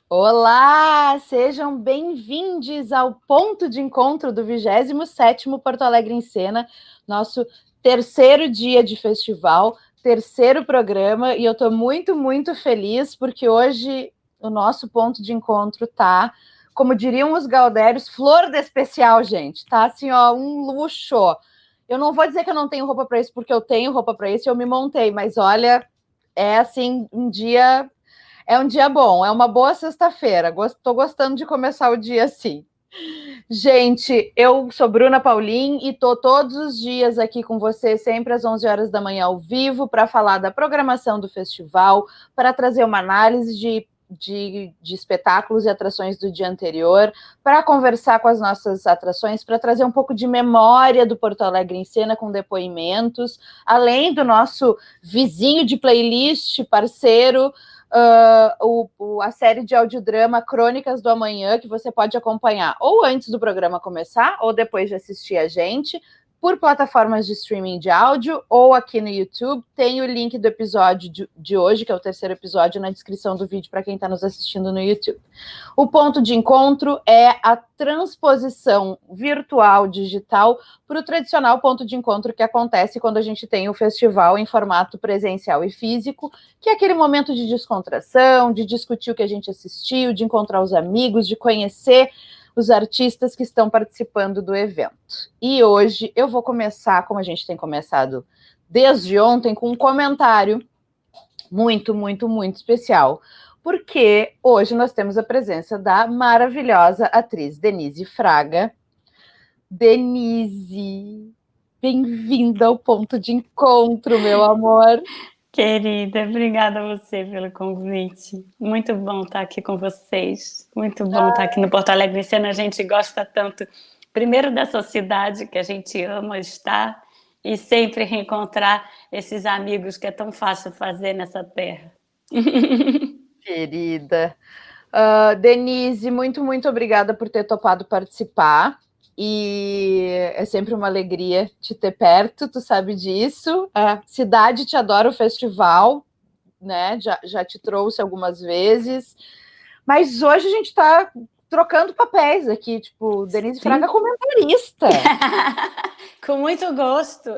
Olá, sejam bem-vindos ao ponto de encontro do 27º Porto Alegre em Cena, nosso terceiro dia de festival, terceiro programa, e eu estou muito feliz porque hoje o nosso ponto de encontro tá, como diriam os gaudérios, flor de especial, gente, tá assim, ó, um luxo. Eu não vou dizer que eu não tenho roupa para isso, porque eu tenho roupa para isso e eu me montei, mas olha, é assim, é um dia bom, é uma boa sexta-feira. Estou gostando de começar o dia assim. Gente, eu sou Bruna Paulin e estou todos os dias aqui com vocês, sempre às 11 horas da manhã ao vivo, para falar da programação do festival, para trazer uma análise de espetáculos e atrações do dia anterior, para conversar com as nossas atrações, para trazer um pouco de memória do Porto Alegre em Cena com depoimentos, além do nosso vizinho de playlist, parceiro, a série de audiodrama Crônicas do Amanhã, que você pode acompanhar ou antes do programa começar, ou depois de assistir a gente, por plataformas de streaming de áudio, ou aqui no YouTube. Tem o link do episódio de hoje, que é o terceiro episódio, na descrição do vídeo para quem está nos assistindo no YouTube. O ponto de encontro é a transposição virtual digital para o tradicional ponto de encontro que acontece quando a gente tem o festival em formato presencial e físico, que é aquele momento de descontração, de discutir o que a gente assistiu, de encontrar os amigos, de conhecer os artistas que estão participando do evento. E hoje eu vou começar, como a gente tem começado desde ontem, com um comentário muito especial, porque hoje nós temos a presença da maravilhosa atriz Denise Fraga. Denise, bem-vinda ao ponto de encontro, meu amor. Querida, obrigada a você pelo convite. Muito bom estar aqui com vocês. Muito bom estar aqui no Porto Alegre em Cena. A gente gosta tanto, primeiro, dessa cidade que a gente ama estar e sempre reencontrar esses amigos que é tão fácil fazer nessa terra. Querida. Denise, muito obrigada por ter topado participar. E é sempre uma alegria te ter perto, tu sabe disso. A cidade te adora, o festival, né? Já te trouxe algumas vezes. Mas hoje a gente está trocando papéis aqui, tipo, Denise Fraga comentarista. Com muito gosto.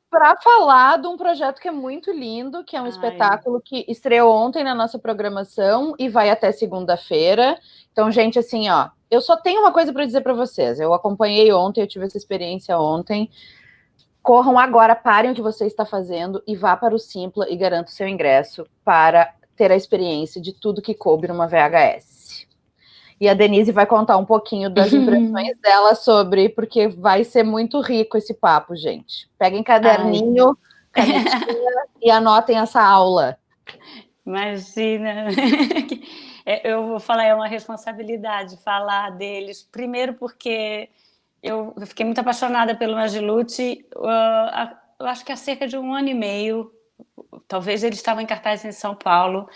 Para falar de um projeto que é muito lindo, que é um espetáculo que estreou ontem na nossa programação e vai até segunda-feira. Então, gente, assim, ó, eu só tenho uma coisa para dizer para vocês. Eu acompanhei ontem, eu tive essa experiência ontem. Corram agora, parem o que você está fazendo e vá para o Simpla e garanta o seu ingresso para ter a experiência de tudo que coube numa VHS. E a Denise vai contar um pouquinho das impressões dela sobre, porque vai ser muito rico esse papo, gente. Peguem caderninho, canetinha e anotem essa aula. Imagina. Eu vou falar, é uma responsabilidade falar deles. Primeiro porque eu fiquei muito apaixonada pelo Magilute, eu acho que há cerca de 1 ano e meio. Talvez eles estavam em cartaz em São Paulo.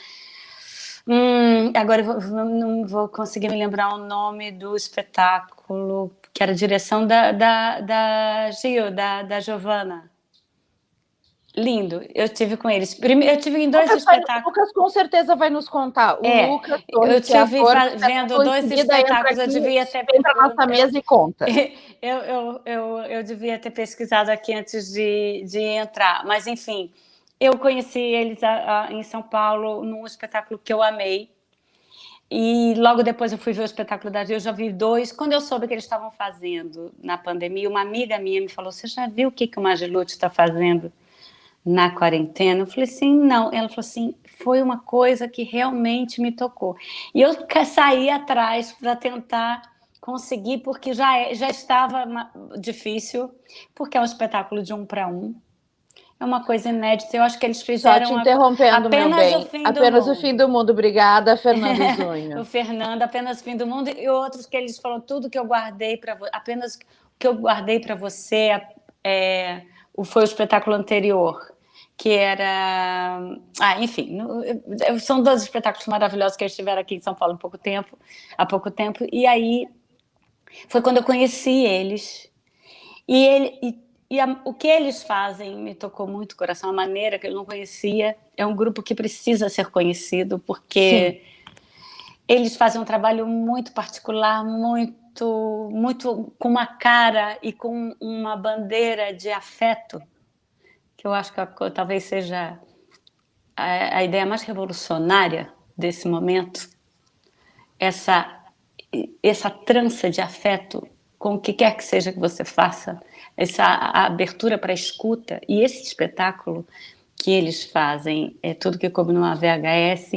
Agora eu não vou conseguir me lembrar o nome do espetáculo, que era a direção da Gil, da Giovana. Lindo, eu tive com eles. Eu tive em 2 espetáculos. O Lucas com certeza vai nos contar. O Lucas eu Torres, que é tive ator, vendo 2 espetáculos, eu devia ter... Vem para nossa mesa e conta. Eu devia ter pesquisado aqui antes de entrar, mas enfim, eu conheci eles em São Paulo num espetáculo que eu amei, e logo depois eu fui ver o espetáculo da Gil, eu já vi 2. Quando eu soube que eles estavam fazendo na pandemia, uma amiga minha me falou: você já viu o que o Magilute está fazendo na quarentena? Eu falei assim, não. Ela falou assim, foi uma coisa que realmente me tocou. E eu saí atrás para tentar conseguir, porque já estava difícil, porque é um espetáculo de 1 para 1. É uma coisa inédita. Eu acho que eles fizeram... Só te interrompendo, apenas meu bem. O fim Apenas do o fim do mundo. Obrigada, Fernando Zunho. O Fernando, apenas o fim do mundo. E outros que eles falam, tudo que eu guardei para você, apenas o que eu guardei para você foi o espetáculo anterior, que era... enfim, são 2 espetáculos maravilhosos que eles tiveram aqui em São Paulo há pouco tempo, e aí foi quando eu conheci eles, o que eles fazem me tocou muito o coração, a maneira que eu não conhecia. É um grupo que precisa ser conhecido, porque... Sim. eles fazem um trabalho muito particular, muito com uma cara e com uma bandeira de afeto, que eu acho que talvez seja a ideia mais revolucionária desse momento, essa trança de afeto com o que quer que seja que você faça, essa abertura para a escuta, e esse espetáculo que eles fazem, Tudo que coube numa VHS,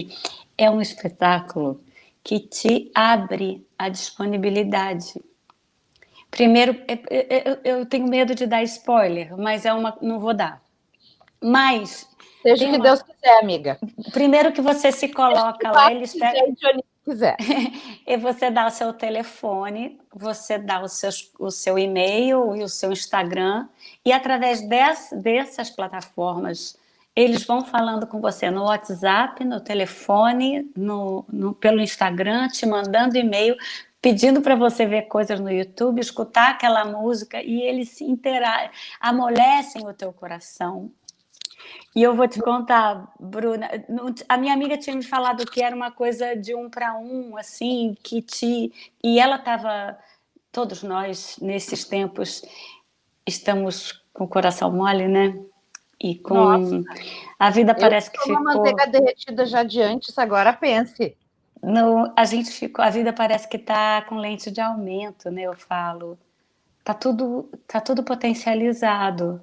é um espetáculo que te abre a disponibilidade. Primeiro, eu tenho medo de dar spoiler, mas não vou dar. Mas seja o que Deus quiser, amiga. Primeiro que você se coloca lá, eles pegam... quiser. E você dá o seu telefone, você dá o seu e-mail e o seu Instagram, e através dessas plataformas, eles vão falando com você no WhatsApp, no telefone, pelo Instagram, te mandando e-mail, pedindo para você ver coisas no YouTube, escutar aquela música, e eles amolecem o teu coração. E eu vou te contar, Bruna, a minha amiga tinha me falado que era uma coisa de 1 para 1, assim, e ela estava, todos nós, nesses tempos, estamos com o coração mole, né? E com... Nossa. A vida parece que ficou... uma manteiga derretida já de antes, agora pense. A vida parece que está com lente de aumento, né? Eu falo. Tá tudo potencializado.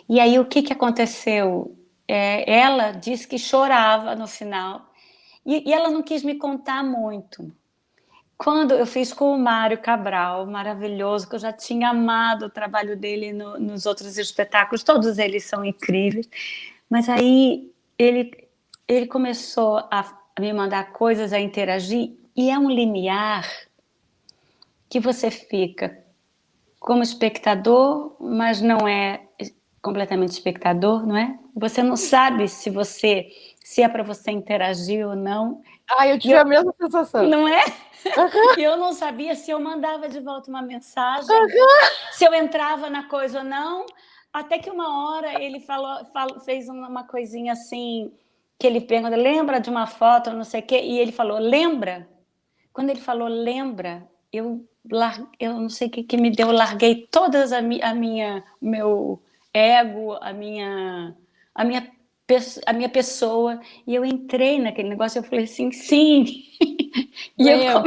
E aí, o que aconteceu? Ela disse que chorava no final, e ela não quis me contar muito. Quando eu fiz com o Mário Cabral, maravilhoso, que eu já tinha amado o trabalho dele nos outros espetáculos, todos eles são incríveis, mas aí ele começou a me mandar coisas, a interagir, e é um limiar que você fica como espectador, mas não é completamente espectador, não é? Você não sabe se é para você interagir ou não. Eu tive a mesma sensação. Não é? E eu não sabia se eu mandava de volta uma mensagem, se eu entrava na coisa ou não, até que uma hora ele fez uma coisinha assim, que ele pergunta, lembra de uma foto, não sei o quê, e ele falou, lembra? Quando ele falou, lembra, eu não sei o que me deu, eu larguei todas meu ego, a minha pessoa, e eu entrei naquele negócio, eu falei assim, sim, e eu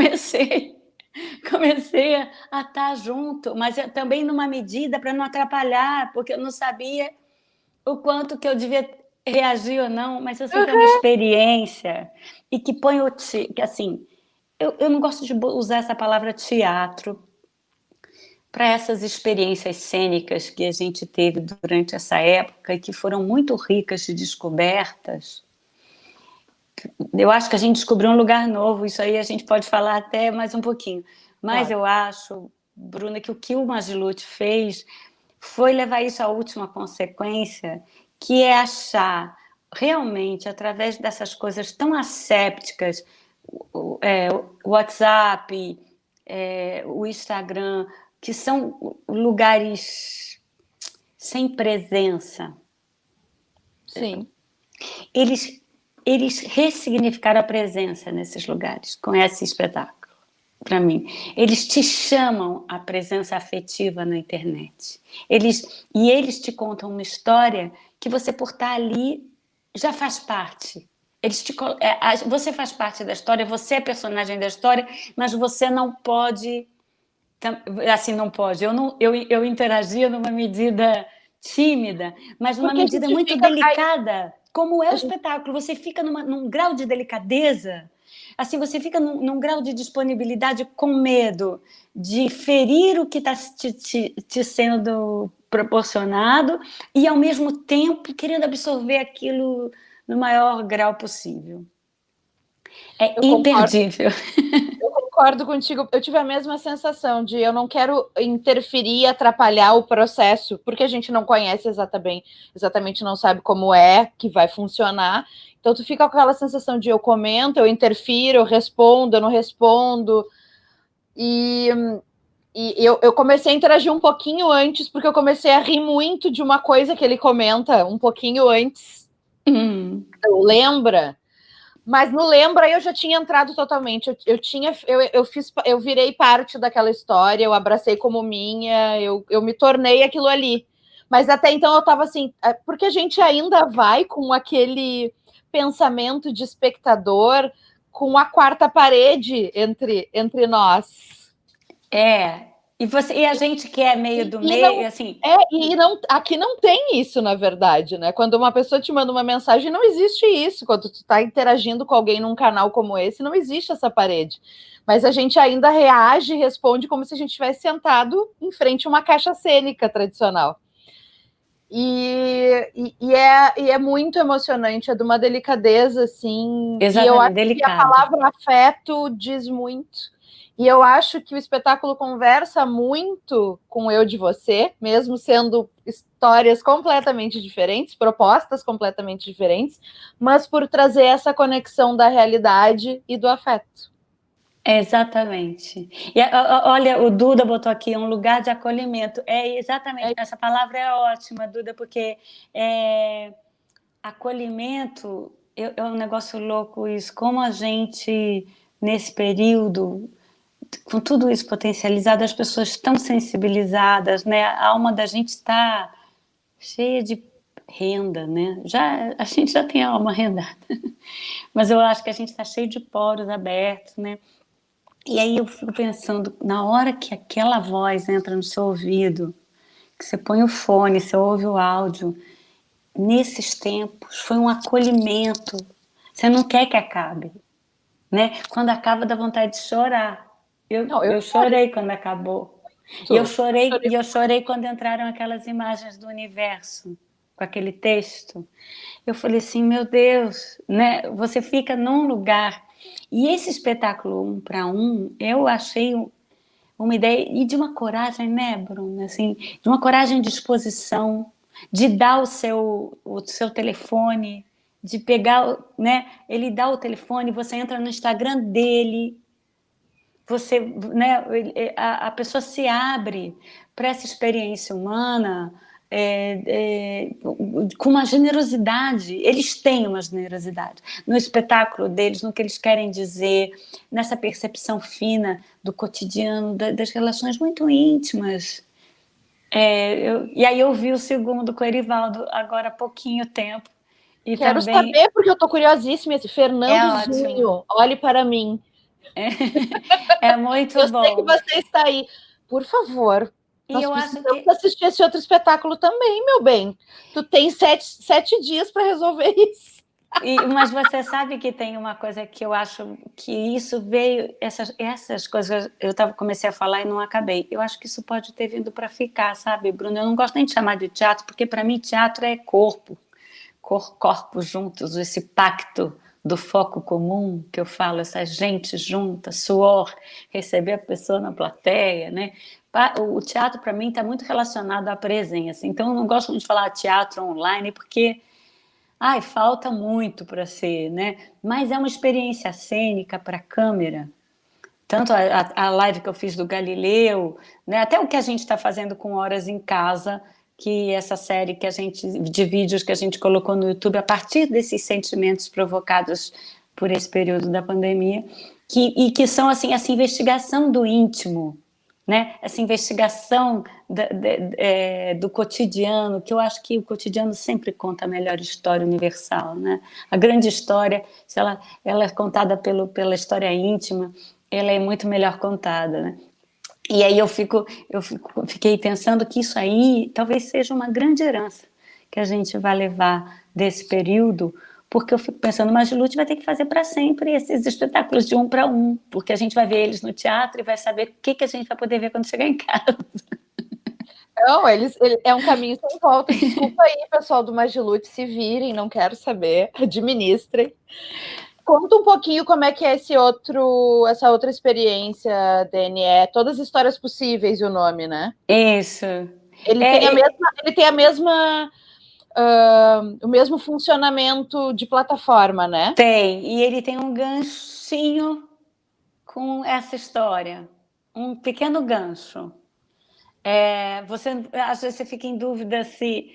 comecei a estar junto, mas também numa medida para não atrapalhar, porque eu não sabia o quanto que eu devia reagir ou não, mas eu sei que é uma experiência, e que põe que assim, eu não gosto de usar essa palavra teatro para essas experiências cênicas que a gente teve durante essa época e que foram muito ricas de descobertas. Eu acho que a gente descobriu um lugar novo, isso aí a gente pode falar até mais um pouquinho. Mas claro. Eu acho, Bruna, que o que o Magilute fez foi levar isso à última consequência, que é achar realmente, através dessas coisas tão assépticas, o WhatsApp, o Instagram, que são lugares sem presença. Sim. Eles ressignificaram a presença nesses lugares, com esse espetáculo, para mim. Eles te chamam a presença afetiva na internet. Eles te contam uma história que você, por estar ali, já faz parte. Você faz parte da história, você é personagem da história, mas você não pode... Assim, não pode. Eu interagia numa medida tímida, mas numa medida muito delicada, como é o espetáculo. Você fica num grau de delicadeza, assim, você fica num grau de disponibilidade com medo de ferir o que está te sendo proporcionado e, ao mesmo tempo, querendo absorver aquilo no maior grau possível. É imperdível. Eu concordo contigo, eu tive a mesma sensação de eu não quero interferir e atrapalhar o processo, porque a gente não conhece exatamente não sabe como é que vai funcionar, então tu fica com aquela sensação de eu comento, eu interfiro, eu respondo, eu não respondo, e eu comecei a interagir um pouquinho antes, porque eu comecei a rir muito de uma coisa que ele comenta um pouquinho antes, lembra? Mas no Lembra eu já tinha entrado totalmente. Eu virei parte daquela história, eu abracei como minha, eu me tornei aquilo ali. Mas até então eu estava assim, porque a gente ainda vai com aquele pensamento de espectador, com a quarta parede entre nós. E a gente que é meio do meio, assim. Aqui não tem isso, na verdade, né? Quando uma pessoa te manda uma mensagem, não existe isso. Quando tu está interagindo com alguém num canal como esse, não existe essa parede. Mas a gente ainda reage e responde como se a gente tivesse sentado em frente a uma caixa cênica tradicional. E é muito emocionante, é de uma delicadeza, assim. Exatamente, e eu acho delicado. que a palavra afeto diz muito. E eu acho que o espetáculo conversa muito com Eu de Você, mesmo sendo histórias completamente diferentes, propostas completamente diferentes, mas por trazer essa conexão da realidade e do afeto. Exatamente. E olha, o Duda botou aqui um lugar de acolhimento. Exatamente, essa palavra é ótima, Duda, porque acolhimento é um negócio louco isso. Como a gente, nesse período, com tudo isso potencializado, as pessoas estão sensibilizadas, né? A alma da gente está cheia de renda, né? A gente já tem a alma rendada, mas eu acho que a gente está cheio de poros abertos, né? E aí eu fico pensando, na hora que aquela voz entra no seu ouvido, que você põe o fone, você ouve o áudio, nesses tempos foi um acolhimento. Você não quer que acabe, né? Quando acaba dá vontade de chorar. Eu chorei quando acabou. E eu chorei quando entraram aquelas imagens do universo, com aquele texto. Eu falei assim, meu Deus, né? Você fica num lugar. E esse espetáculo 1 para 1, eu achei uma ideia, e de uma coragem, né, Bruna? Assim, de uma coragem de exposição, de dar o seu telefone, de pegar, né? Ele dá o telefone, você entra no Instagram dele, você, né, a pessoa se abre para essa experiência humana com uma generosidade. Eles têm uma generosidade no espetáculo deles, no que eles querem dizer, nessa percepção fina do cotidiano, das relações muito íntimas. E aí eu vi o segundo com o Erivaldo agora há pouquinho tempo. E Quero também saber, porque eu estou curiosíssima. Fernando ótimo. Zunho, olhe para mim. É muito eu bom. Eu sei que você está aí. Por favor, nós precisamos assistir esse outro espetáculo também, meu bem. Tu tem 7 dias para resolver isso. Mas você sabe que tem uma coisa que eu acho que isso veio, essas coisas eu comecei a falar e não acabei. Eu acho que isso pode ter vindo para ficar, sabe, Bruno? Eu não gosto nem de chamar de teatro, porque para mim teatro é corpos juntos, esse pacto do foco comum que eu falo, essa gente junta, suor, receber a pessoa na plateia, né? O teatro para mim está muito relacionado à presença. Então eu não gosto de falar teatro online porque falta muito para ser, né? Mas é uma experiência cênica para a câmera. Tanto a live que eu fiz do Galileu, né? Até o que a gente está fazendo com Horas em Casa, que essa série de vídeos que a gente colocou no YouTube a partir desses sentimentos provocados por esse período da pandemia, que são assim essa investigação do íntimo, né? Essa investigação do cotidiano, que eu acho que o cotidiano sempre conta a melhor história universal, né? A grande história, se ela é contada pela história íntima, ela é muito melhor contada, né? E aí eu fiquei pensando que isso aí talvez seja uma grande herança que a gente vai levar desse período, porque eu fico pensando, mas Lute vai ter que fazer para sempre esses espetáculos de 1 para 1, porque a gente vai ver eles no teatro e vai saber o que a gente vai poder ver quando chegar em casa. Não, é um caminho sem volta. Desculpa aí, pessoal do Magilute, se virem, não quero saber, administrem. Conta um pouquinho como é que é essa outra experiência, DNE, Todas as Histórias Possíveis, o nome, né? Isso. Ele tem o mesmo funcionamento de plataforma, né? Tem, e ele tem um ganchinho com essa história, um pequeno gancho. Às vezes você fica em dúvida se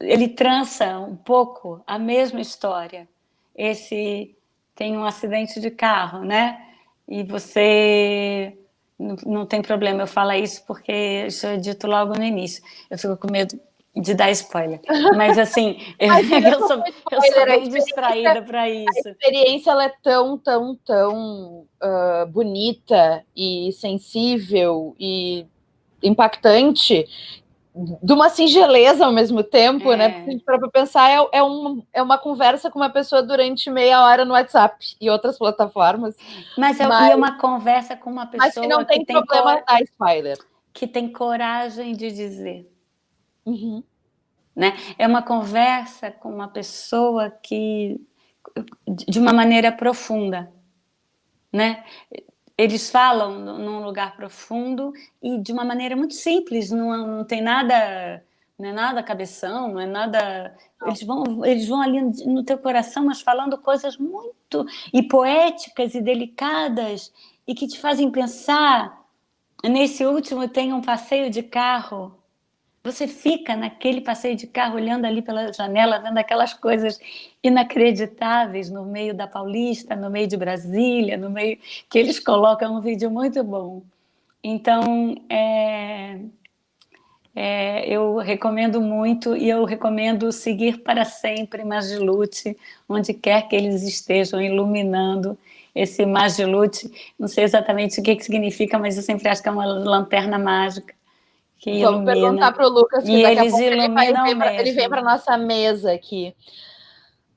ele trança um pouco a mesma história. esse tem um acidente de carro, né? E você não tem problema eu falar isso porque isso é dito logo no início. Eu fico com medo de dar spoiler. Mas assim, Imagina, eu sou spoiler, bem distraída para a isso. experiência ela é tão bonita e sensível e impactante, de uma singeleza ao mesmo tempo, né? Porque para pensar, é uma conversa com uma pessoa durante meia hora no WhatsApp e outras plataformas. Mas é uma conversa com uma Mas que não pessoa tem problema dar spoiler. Que tem coragem de dizer. Uhum. Né? É uma conversa com uma pessoa que, de uma maneira profunda, né? Eles falam num lugar profundo e de uma maneira muito simples, não tem nada, não é nada cabeção, não é nada. Eles vão ali no teu coração, mas falando coisas muito e poéticas e delicadas e que te fazem pensar. Nesse último tem um passeio de carro. Você fica naquele passeio de carro olhando ali pela janela, vendo aquelas coisas inacreditáveis no meio da Paulista, no meio de Brasília, no meio que eles colocam um vídeo muito bom. Então, eu recomendo muito e eu recomendo seguir para sempre Magilute, onde quer que eles estejam iluminando esse Magilute. Não sei exatamente o que significa, mas eu sempre acho que é uma lanterna mágica que Vamos ilumina. perguntar para o Lucas, que E daqui a eles pouco iluminam ele vem mesmo. para nossa mesa aqui.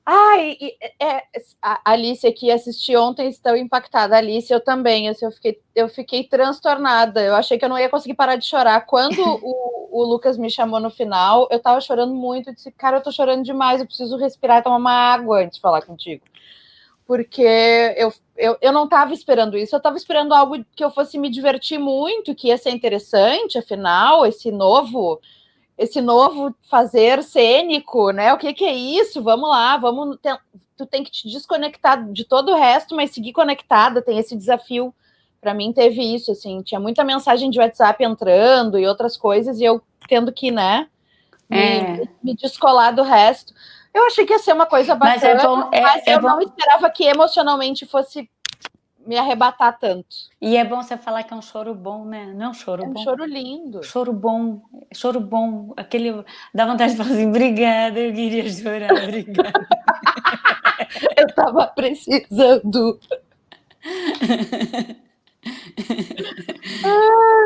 A Alice aqui assisti ontem, estou impactada. Alice, eu também. Assim, eu fiquei transtornada. Eu achei que eu não ia conseguir parar de chorar. Quando o Lucas me chamou no final, eu estava chorando muito. Eu disse, cara, eu estou chorando demais. Eu preciso respirar e tomar uma água antes de falar contigo. Porque eu não estava esperando isso. Eu estava esperando algo que eu fosse me divertir muito, que ia ser interessante, afinal, esse novo fazer cênico, né? O que é isso? Vamos lá, tu tem que te desconectar de todo o resto, mas seguir conectada, tem esse desafio. Para mim teve isso, assim, tinha muita mensagem de WhatsApp entrando e outras coisas, e eu tendo que, né, me descolar do resto. Eu achei que ia ser uma coisa bacana, mas eu não esperava que emocionalmente fosse me arrebatar tanto. E é bom você falar que é um choro bom, né? Não é um choro bom. É um choro lindo. Choro bom. Aquele dá vontade de falar assim, obrigada, eu queria chorar, obrigada. Eu tava precisando.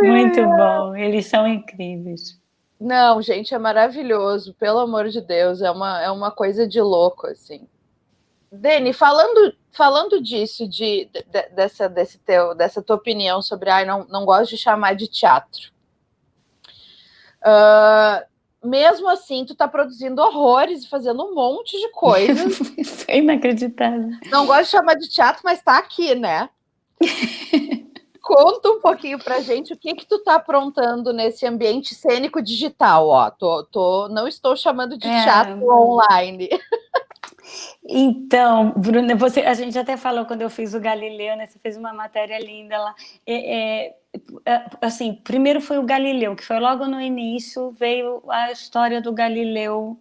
Muito bom, eles são incríveis. Não, gente, é maravilhoso, pelo amor de Deus, é uma coisa de louco, assim. Deni, falando disso, dessa tua opinião sobre, não gosto de chamar de teatro. Mesmo assim, tu tá produzindo horrores e fazendo um monte de coisas. É inacreditável. Não gosto de chamar de teatro, mas tá aqui, né? Conta um pouquinho pra gente o que tu tá aprontando nesse ambiente cênico digital, ó. Não estou chamando de teatro online. Então, Bruna, a gente até falou quando eu fiz o Galileu, né? Você fez uma matéria linda lá. Assim, primeiro foi o Galileu, que foi logo no início, veio a história do Galileu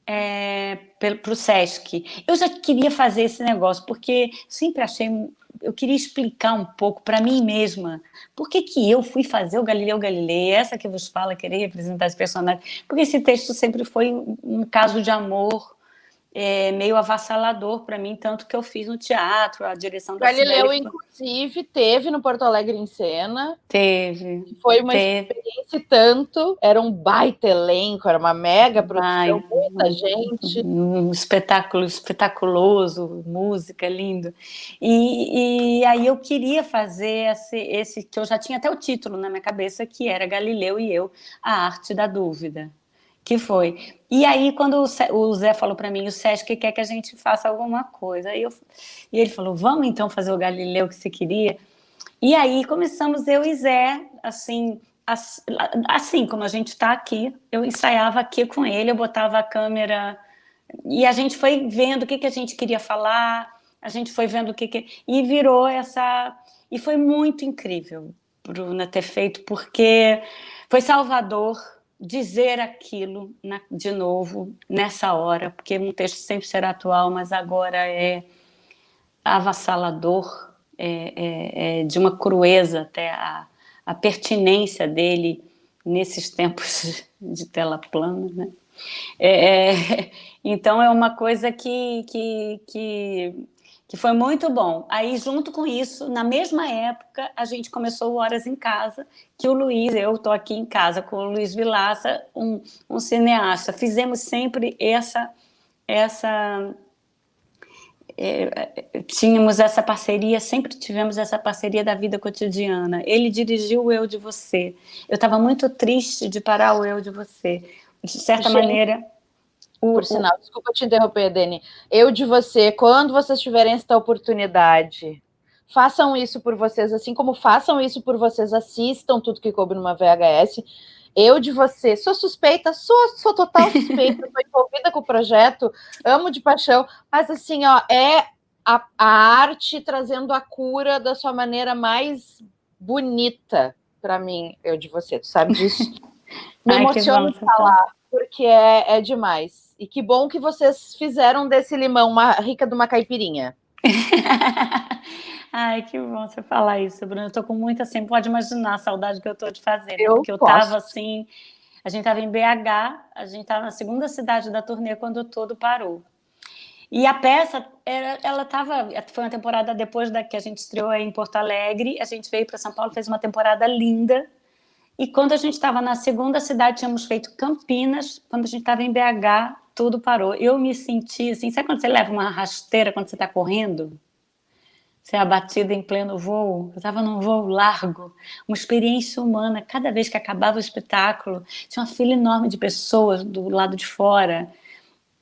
para o Sesc. Eu já queria fazer esse negócio, porque sempre achei... Eu queria explicar um pouco para mim mesma por que eu fui fazer o Galileu Galilei, essa que vos fala, querer representar esse personagem, porque esse texto sempre foi um caso de amor meio avassalador para mim, tanto que eu fiz no teatro, a direção da Galileu, Cibele... inclusive, teve no Porto Alegre em Cena. Teve. Foi uma experiência e tanto, era um baita elenco, era uma mega produção, muita gente. Um espetáculo espetaculoso, música lindo. E aí eu queria fazer esse, que eu já tinha até o título na minha cabeça, que era Galileu e Eu, a Arte da Dúvida. Que foi. E aí, quando o Zé falou para mim, o Sesc quer que a gente faça alguma coisa. E ele falou, vamos então fazer o Galileu que você queria? E aí começamos eu e Zé, assim como a gente está aqui, eu ensaiava aqui com ele, eu botava a câmera e a gente foi vendo o que a gente queria falar, a gente foi vendo e virou essa... E foi muito incrível, Bruna, ter feito, porque foi Salvador, dizer aquilo de novo, nessa hora, porque um texto sempre será atual, mas agora é avassalador, é de uma crueza até a pertinência dele nesses tempos de tela plana, né? Então é uma coisa que foi muito bom. Aí, junto com isso, na mesma época, a gente começou o Horas em Casa, que o Luiz, eu estou aqui em casa com o Luiz Vilaça, um cineasta. Fizemos sempre tínhamos essa parceria, sempre tivemos essa parceria da vida cotidiana. Ele dirigiu o Eu de Você. Eu estava muito triste de parar o Eu de Você. De certa maneira... Por sinal, desculpa te interromper, Dani. Eu de Você, quando vocês tiverem esta oportunidade, façam isso por vocês, assim como façam isso por vocês, assistam tudo que coube numa VHS. Eu de Você, sou suspeita, sou total suspeita, estou envolvida com o projeto, amo de paixão, mas assim, ó, é a arte trazendo a cura da sua maneira mais bonita para mim, Eu de Você, tu sabe disso? Me emociona falar, porque é demais. E que bom que vocês fizeram desse limão uma rica de uma caipirinha. Ai, que bom você falar isso, Bruno. Eu tô com muita, assim, pode imaginar a saudade que eu tô de fazer, né? Porque eu tava assim, a gente tava em BH, a gente tava na segunda cidade da turnê quando tudo parou. E a peça, ela tava, foi uma temporada depois da que a gente estreou em Porto Alegre, a gente veio para São Paulo, fez uma temporada linda. E quando a gente estava na segunda cidade, tínhamos feito Campinas, quando a gente estava em BH, tudo parou. Eu me senti assim, sabe quando você leva uma rasteira quando você está correndo? Você é abatida em pleno voo. Eu estava num voo largo, uma experiência humana. Cada vez que acabava o espetáculo, tinha uma fila enorme de pessoas do lado de fora.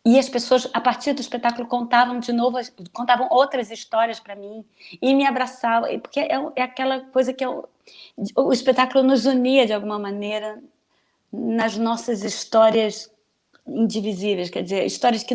E as pessoas, a partir do espetáculo, contavam de novo, contavam outras histórias para mim e me abraçavam, porque é aquela coisa que o espetáculo nos unia de alguma maneira nas nossas histórias indivisíveis, quer dizer, histórias que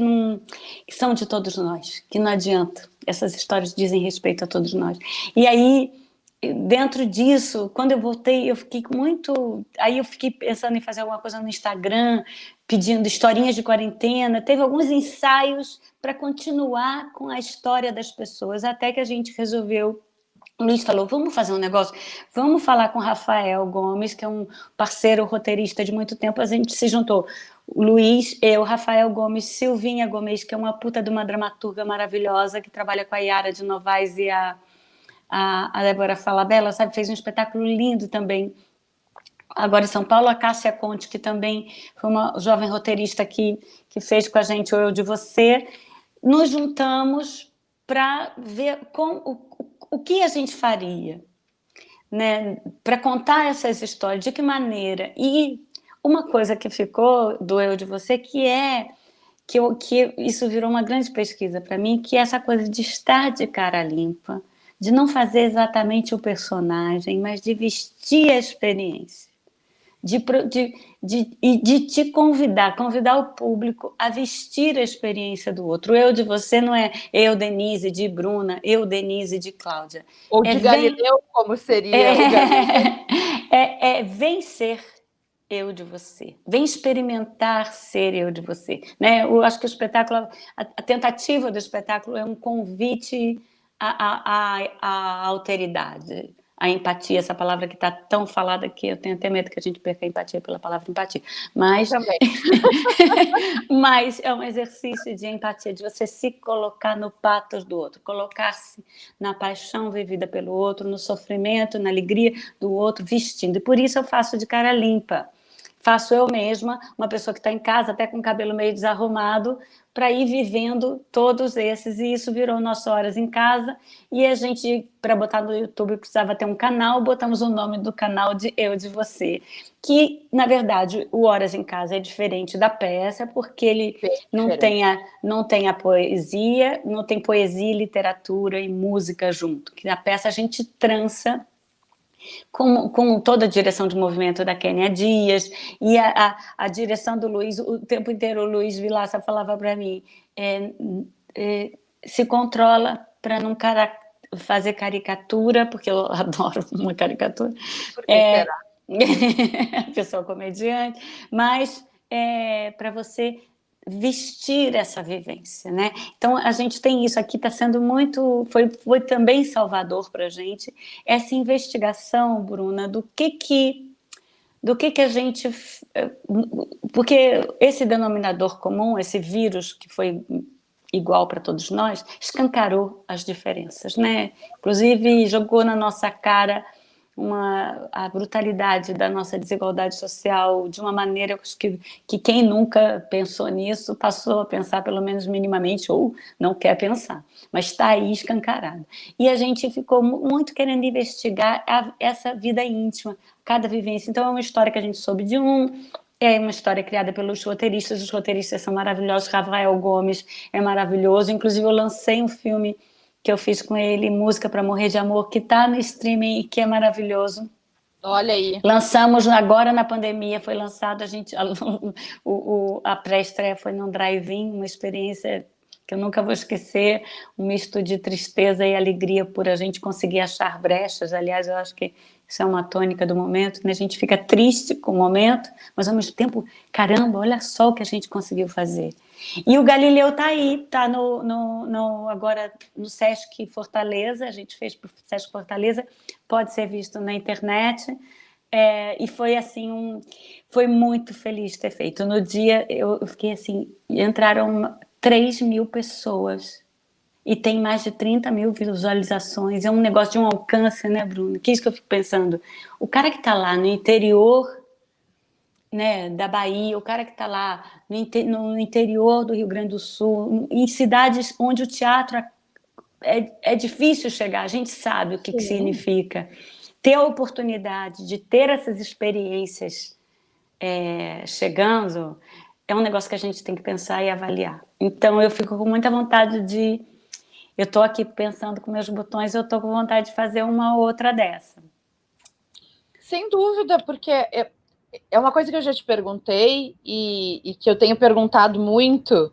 são de todos nós, que não adianta. Essas histórias dizem respeito a todos nós. E aí, dentro disso, quando eu voltei, eu fiquei muito... Aí eu fiquei pensando em fazer alguma coisa no Instagram, pedindo historinhas de quarentena. Teve alguns ensaios para continuar com a história das pessoas, até que a gente resolveu... O Luiz falou, vamos fazer um negócio, vamos falar com o Rafael Gomes, que é um parceiro roteirista de muito tempo. A gente se juntou, o Luiz, eu, Rafael Gomes, Silvinha Gomes, que é uma puta de uma dramaturga maravilhosa, que trabalha com a Yara de Novaes e a Débora Falabella, sabe, fez um espetáculo lindo também. Agora em São Paulo, a Cássia Conte, que também foi uma jovem roteirista que fez com a gente o Eu de Você. Nos juntamos para ver o que a gente faria, né? Para contar essas histórias, de que maneira. E uma coisa que ficou do Eu de Você, que isso virou uma grande pesquisa para mim, que é essa coisa de estar de cara limpa, de não fazer exatamente o personagem, mas de vestir a experiência. De te convidar o público a vestir a experiência do outro. O Eu de Você não é eu, Denise, de Bruna, eu, Denise, de Cláudia. Ou de Galileu, como seria o Galileu. Vem ser eu de você. Vem experimentar ser eu de você. Né? Eu acho que o espetáculo, a tentativa do espetáculo é um convite à alteridade, a empatia, essa palavra que está tão falada que eu tenho até medo que a gente perca a empatia pela palavra empatia. Mas, mas é um exercício de empatia, de você se colocar no pathos do outro, colocar-se na paixão vivida pelo outro, no sofrimento, na alegria do outro, vestindo. E por isso eu faço de cara limpa. Faço eu mesma, uma pessoa que está em casa, até com o cabelo meio desarrumado, para ir vivendo todos esses, e isso virou nosso Horas em Casa, e a gente, para botar no YouTube, precisava ter um canal, botamos o nome do canal de Eu de Você, que, na verdade, o Horas em Casa é diferente da peça, porque ele não tem a poesia, não tem poesia, literatura e música junto, que na peça a gente trança com toda a direção de movimento da Kênia Dias, e a direção do Luiz, o tempo inteiro o Luiz Vilaça falava para mim, se controla para não fazer caricatura, porque eu adoro uma caricatura. Por que será? pessoa comediante, mas para você vestir essa vivência, né? Então a gente tem isso aqui, está sendo muito, foi também salvador para a gente essa investigação, Bruna, do que a gente, porque esse denominador comum, esse vírus que foi igual para todos nós, escancarou as diferenças, né? Inclusive jogou na nossa cara a brutalidade da nossa desigualdade social de uma maneira que quem nunca pensou nisso passou a pensar pelo menos minimamente ou não quer pensar, mas está aí escancarado. E a gente ficou muito querendo investigar essa vida íntima, cada vivência. Então é uma história que a gente soube de é uma história criada pelos roteiristas, os roteiristas são maravilhosos, Rafael Gomes é maravilhoso, inclusive eu lancei um filme que eu fiz com ele, Música para Morrer de Amor, que está no streaming e que é maravilhoso. Olha aí. Lançamos agora na pandemia, foi lançado, a pré-estreia foi num drive-in, uma experiência que eu nunca vou esquecer, um misto de tristeza e alegria por a gente conseguir achar brechas. Aliás, eu acho que isso é uma tônica do momento, né? A gente fica triste com o momento, mas ao mesmo tempo, caramba, olha só o que a gente conseguiu fazer. E o Galileu está aí, está agora no Sesc Fortaleza, a gente fez para o Sesc Fortaleza, pode ser visto na internet, e foi assim, foi muito feliz ter feito. No dia eu fiquei assim, entraram 3.000 pessoas e tem mais de 30 mil visualizações, é um negócio de um alcance, né, Bruno? Que é isso que eu fico pensando. O cara que está lá no interior, né, da Bahia, o cara que está lá no interior do Rio Grande do Sul, em cidades onde o teatro é difícil chegar, a gente sabe o que significa. Ter a oportunidade de ter essas experiências chegando é um negócio que a gente tem que pensar e avaliar. Então eu fico com muita vontade eu estou aqui pensando com meus botões, eu estou com vontade de fazer uma outra dessa. Sem dúvida, porque é uma coisa que eu já te perguntei e que eu tenho perguntado muito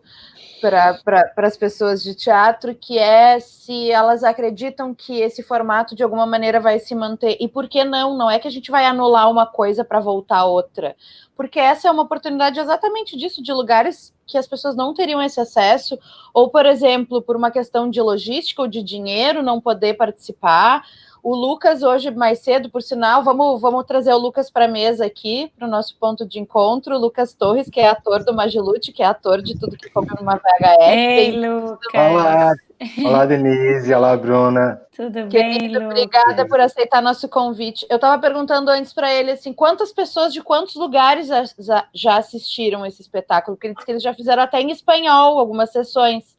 para as pessoas de teatro, que é se elas acreditam que esse formato de alguma maneira vai se manter. E por que não? Não é que a gente vai anular uma coisa para voltar a outra. Porque essa é uma oportunidade exatamente disso, de lugares que as pessoas não teriam esse acesso, ou, por exemplo, por uma questão de logística ou de dinheiro, não poder participar. O Lucas, hoje, mais cedo, por sinal, vamos trazer o Lucas para a mesa aqui, para o nosso ponto de encontro. O Lucas Torres, que é ator do Magilute, que é ator de Tudo que Come numa VHS. Ei, Lucas! Olá, Denise, olá, Bruna. Tudo Querido, bem, Lucas? obrigada por aceitar nosso convite. Eu estava perguntando antes para ele, assim, quantas pessoas de quantos lugares já assistiram esse espetáculo? Porque ele disse que eles já fizeram até em espanhol algumas sessões.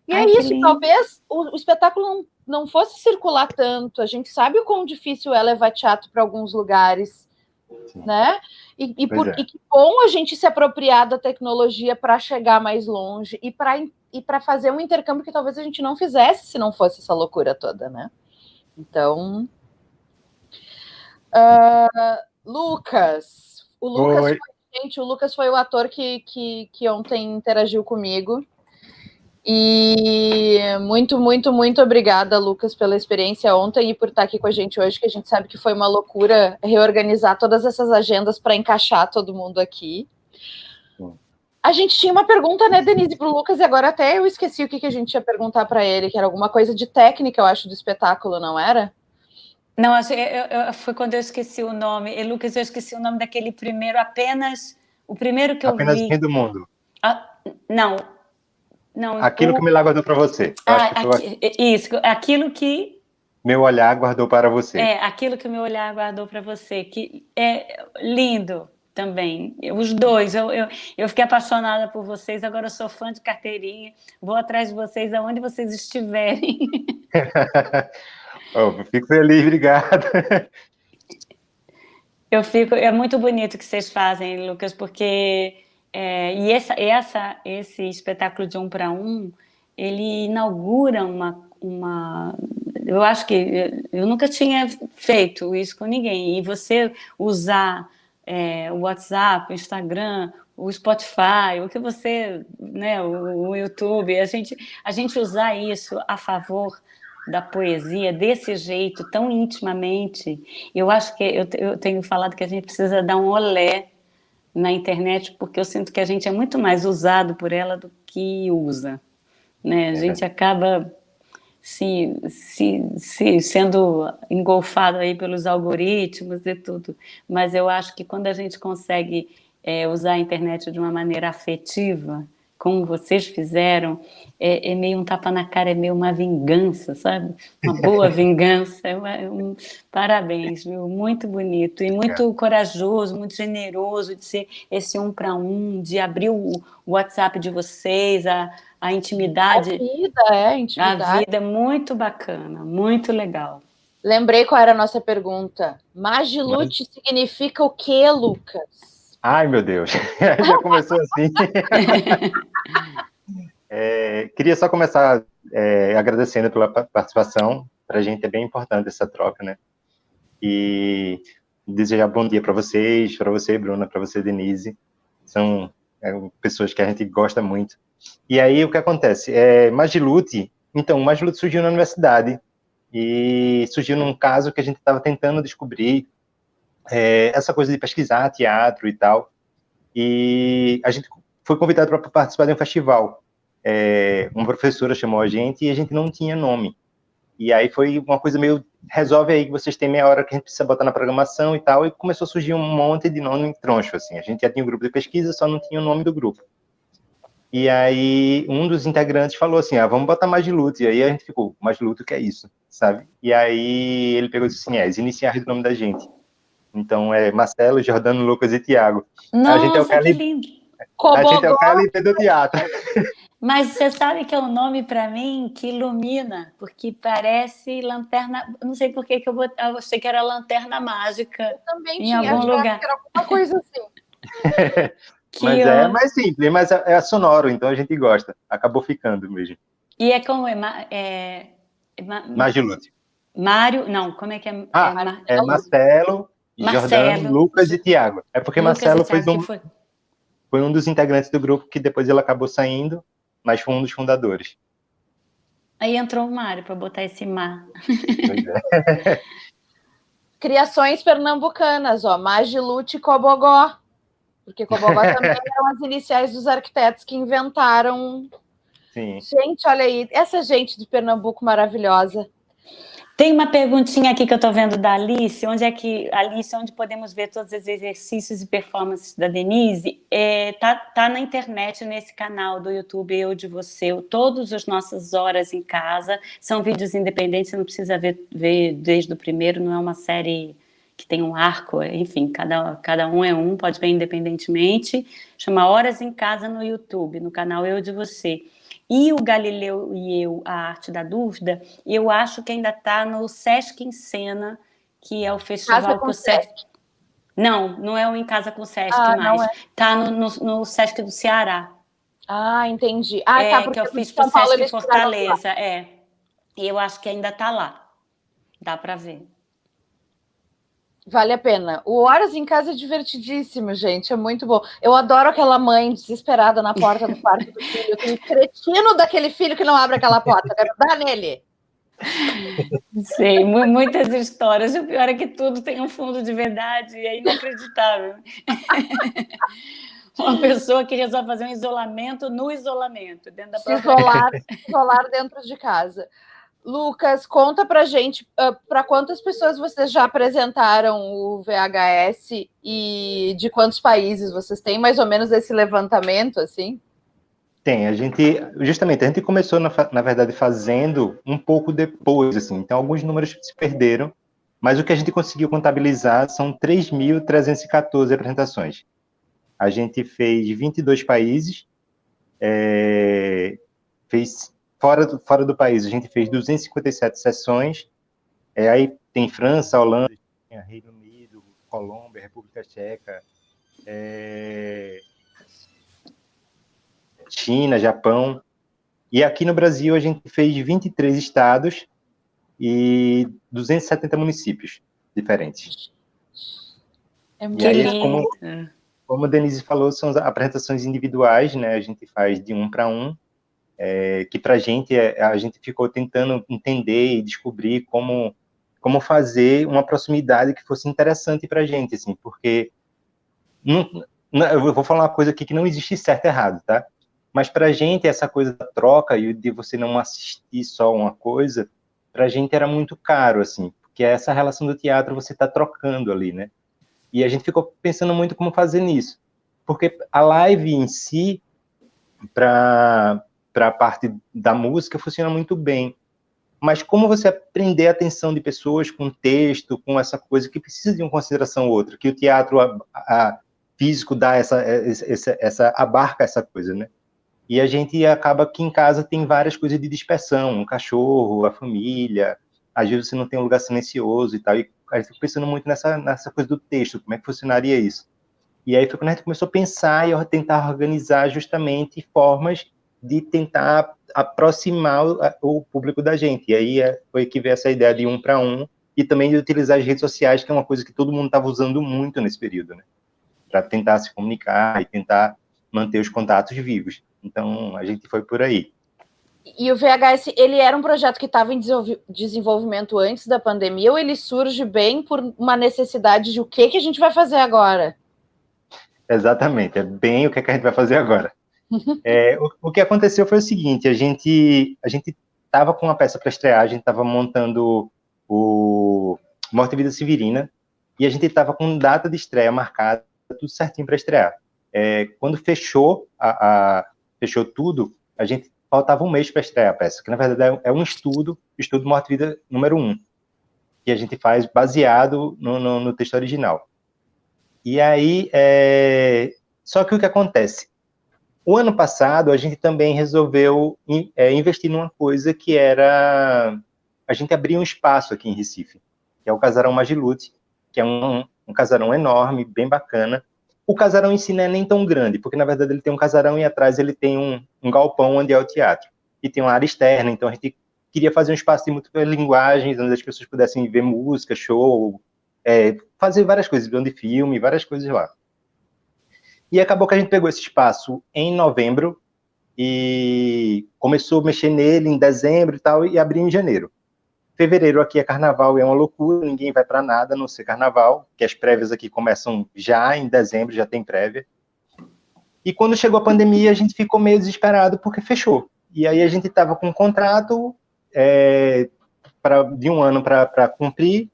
E é isso, talvez o espetáculo não fosse circular tanto. A gente sabe o quão difícil é levar teatro para alguns lugares, né? E que bom a gente se apropriar da tecnologia para chegar mais longe e para fazer um intercâmbio que talvez a gente não fizesse se não fosse essa loucura toda, né? Então, Lucas. O Lucas foi o ator que ontem interagiu comigo. E muito, muito, muito obrigada, Lucas, pela experiência ontem e por estar aqui com a gente hoje, que a gente sabe que foi uma loucura reorganizar todas essas agendas para encaixar todo mundo aqui. A gente tinha uma pergunta, né, Denise, para o Lucas, e agora até eu esqueci o que a gente ia perguntar para ele, que era alguma coisa de técnica, eu acho, do espetáculo, não era? Não, foi quando eu esqueci o nome. E, Lucas, eu esqueci o nome daquele primeiro, o primeiro que eu vi. Apenas o Fim do Mundo. Não, aquilo que o milagre guardou para você. Isso, aquilo que meu olhar guardou para você. Aquilo que o meu olhar guardou para você, que é lindo também. Os dois, eu fiquei apaixonada por vocês, agora eu sou fã de carteirinha, vou atrás de vocês aonde vocês estiverem. Fico feliz, obrigado. É muito bonito o que vocês fazem, Lucas, porque esse espetáculo de 1 para 1, ele inaugura eu acho que eu nunca tinha feito isso com ninguém, e você usar o WhatsApp, o Instagram, o Spotify, o que você, né, o YouTube, a gente usar isso a favor da poesia desse jeito, tão intimamente. Eu acho que eu tenho falado que a gente precisa dar um olé na internet, porque eu sinto que a gente é muito mais usado por ela do que usa, né? A gente acaba sendo engolfado aí pelos algoritmos e tudo, mas eu acho que quando a gente consegue usar a internet de uma maneira afetiva, como vocês fizeram, é meio um tapa na cara, é meio uma vingança, sabe? Uma boa vingança. Parabéns, viu? Muito bonito e muito corajoso, muito generoso de ser esse 1 para 1, de abrir o WhatsApp de vocês, a intimidade. A intimidade. A vida é muito bacana, muito legal. Lembrei qual era a nossa pergunta. Magilute significa o quê, Lucas? Ai, meu Deus, já começou assim. Queria só começar agradecendo pela participação. Para a gente é bem importante essa troca, né? E desejar bom dia para vocês, para você, Bruna, para você, Denise. São pessoas que a gente gosta muito. E aí, o que acontece? Magilute, então, o Magilute surgiu na universidade e surgiu num caso que a gente estava tentando descobrir essa coisa de pesquisar teatro e tal. E a gente foi convidado para participar de um festival. Uma professora chamou a gente e a gente não tinha nome. E aí foi uma coisa meio, resolve aí que vocês têm meia hora que a gente precisa botar na programação e tal, e começou a surgir um monte de nome troncho, assim. A gente já tinha um grupo de pesquisa, só não tinha o nome do grupo. E aí um dos integrantes falou assim, vamos botar Magilute. E aí a gente ficou, Magilute, o que é isso? Sabe? E aí ele pegou e disse assim, as iniciais do nome da gente. Então é Marcelo, Jordano, Lucas e Tiago. Nossa, a gente é que lindo! A gente é o KLP do teatro. Mas você sabe que é um nome para mim que ilumina, porque parece lanterna. Não sei por que eu achei que era lanterna mágica. Eu também em tinha algum lugar. Que era alguma coisa assim. Mas é mais simples, mas é sonoro, então a gente gosta. Acabou ficando mesmo. E é como Magilute. Mário, não, como é que é? Marcelo, Jordano, Lucas e Tiago. É porque Lucas Marcelo foi um dos integrantes do grupo que depois ele acabou saindo, mas foi um dos fundadores. Aí entrou o Mário para botar esse mar. Pois é. Criações pernambucanas, Magilute e Cobogó. Porque Cobogó também eram as iniciais dos arquitetos que inventaram. Sim. Gente, olha aí, essa gente de Pernambuco maravilhosa. Tem uma perguntinha aqui que eu estou vendo da Alice, onde podemos ver todos os exercícios e performances da Denise? Tá na internet, nesse canal do YouTube, Eu de Você, todas as nossas horas em casa, são vídeos independentes, você não precisa ver desde o primeiro, não é uma série que tem um arco, enfim, cada um é um, pode ver independentemente, chama Horas em Casa no YouTube, no canal Eu de Você. E o Galileu e Eu, A Arte da Dúvida, eu acho que ainda está no Sesc em Cena, que é o festival que o Sesc... Não é o Em Casa com o Sesc mais. Está no Sesc do Ceará. Entendi. Que eu fiz para o Sesc Fortaleza. E eu acho que ainda está lá. Dá para ver. Vale a pena. O Horas em Casa é divertidíssimo, gente. É muito bom. Eu adoro aquela mãe desesperada na porta do quarto do filho. Aquele cretino daquele filho que não abre aquela porta. Quero dar nele. Sei, muitas histórias. O pior é que tudo tem um fundo de verdade. E é inacreditável. Uma pessoa que resolve fazer um isolamento no isolamento. Dentro da própria... isolar dentro de casa. Lucas, conta pra gente para quantas pessoas vocês já apresentaram o VHS e de quantos países vocês têm mais ou menos esse levantamento, assim? Tem, a gente começou, na verdade, fazendo um pouco depois, assim, então alguns números se perderam, mas o que a gente conseguiu contabilizar são 3.314 apresentações. A gente fez 22 países, fez fora do país, a gente fez 257 sessões, aí tem França, Holanda, Reino Unido, Colômbia, República Tcheca, China, Japão, e aqui no Brasil a gente fez 23 estados e 270 municípios diferentes. E aí, como a Denise falou, são as apresentações individuais, né? A gente faz de 1 para 1, que para a gente ficou tentando entender e descobrir como fazer uma proximidade que fosse interessante para a gente, assim, porque eu vou falar uma coisa aqui que não existe certo e errado, tá? Mas para a gente, essa coisa da troca e de você não assistir só uma coisa, para a gente era muito caro, assim, porque essa relação do teatro você está trocando ali, né? E a gente ficou pensando muito como fazer nisso. Porque a live em si, para a parte da música, funciona muito bem. Mas como você aprender a atenção de pessoas com texto, com essa coisa que precisa de uma consideração ou outra, que o teatro físico dá abarca essa coisa, né? E a gente acaba que em casa tem várias coisas de dispersão, um cachorro, a família, às vezes você não tem um lugar silencioso e tal, e a gente fica pensando muito nessa coisa do texto, como é que funcionaria isso. E aí foi quando a gente começou a pensar e tentar organizar justamente formas de tentar aproximar o público da gente. E aí foi que veio essa ideia de 1 para 1 e também de utilizar as redes sociais, que é uma coisa que todo mundo estava usando muito nesse período, né? Para tentar se comunicar e tentar manter os contatos vivos. Então, a gente foi por aí. E o VHS, ele era um projeto que estava em desenvolvimento antes da pandemia, ou ele surge bem por uma necessidade de o que a gente vai fazer agora? Exatamente, é bem o que a gente vai fazer agora. O que aconteceu foi o seguinte, a gente estava com uma peça para estrear, a gente estava montando o Morte e Vida Severina, e a gente estava com data de estreia marcada, tudo certinho para estrear. Quando fechou fechou tudo, a gente faltava um mês para estrear a peça, que na verdade é um estudo Morte e Vida número 1, que a gente faz baseado no texto original. E aí, só que o que acontece? O ano passado, a gente também resolveu investir numa coisa que era... A gente abriu um espaço aqui em Recife, que é o Casarão Magilute, que é um casarão enorme, bem bacana. O casarão em si não é nem tão grande, porque, na verdade, ele tem um casarão e atrás ele tem um galpão onde é o teatro. E tem uma área externa, então a gente queria fazer um espaço de múltiplas linguagens, onde as pessoas pudessem ver música, show, fazer várias coisas, ver de filme, várias coisas lá. E acabou que a gente pegou esse espaço em novembro e começou a mexer nele em dezembro e tal, e abriu em janeiro. Fevereiro aqui é carnaval e é uma loucura, ninguém vai para nada a não ser carnaval, que as prévias aqui começam já em dezembro, já tem prévia. E quando chegou a pandemia, a gente ficou meio desesperado porque fechou. E aí a gente estava com um contrato de 1 ano para cumprir,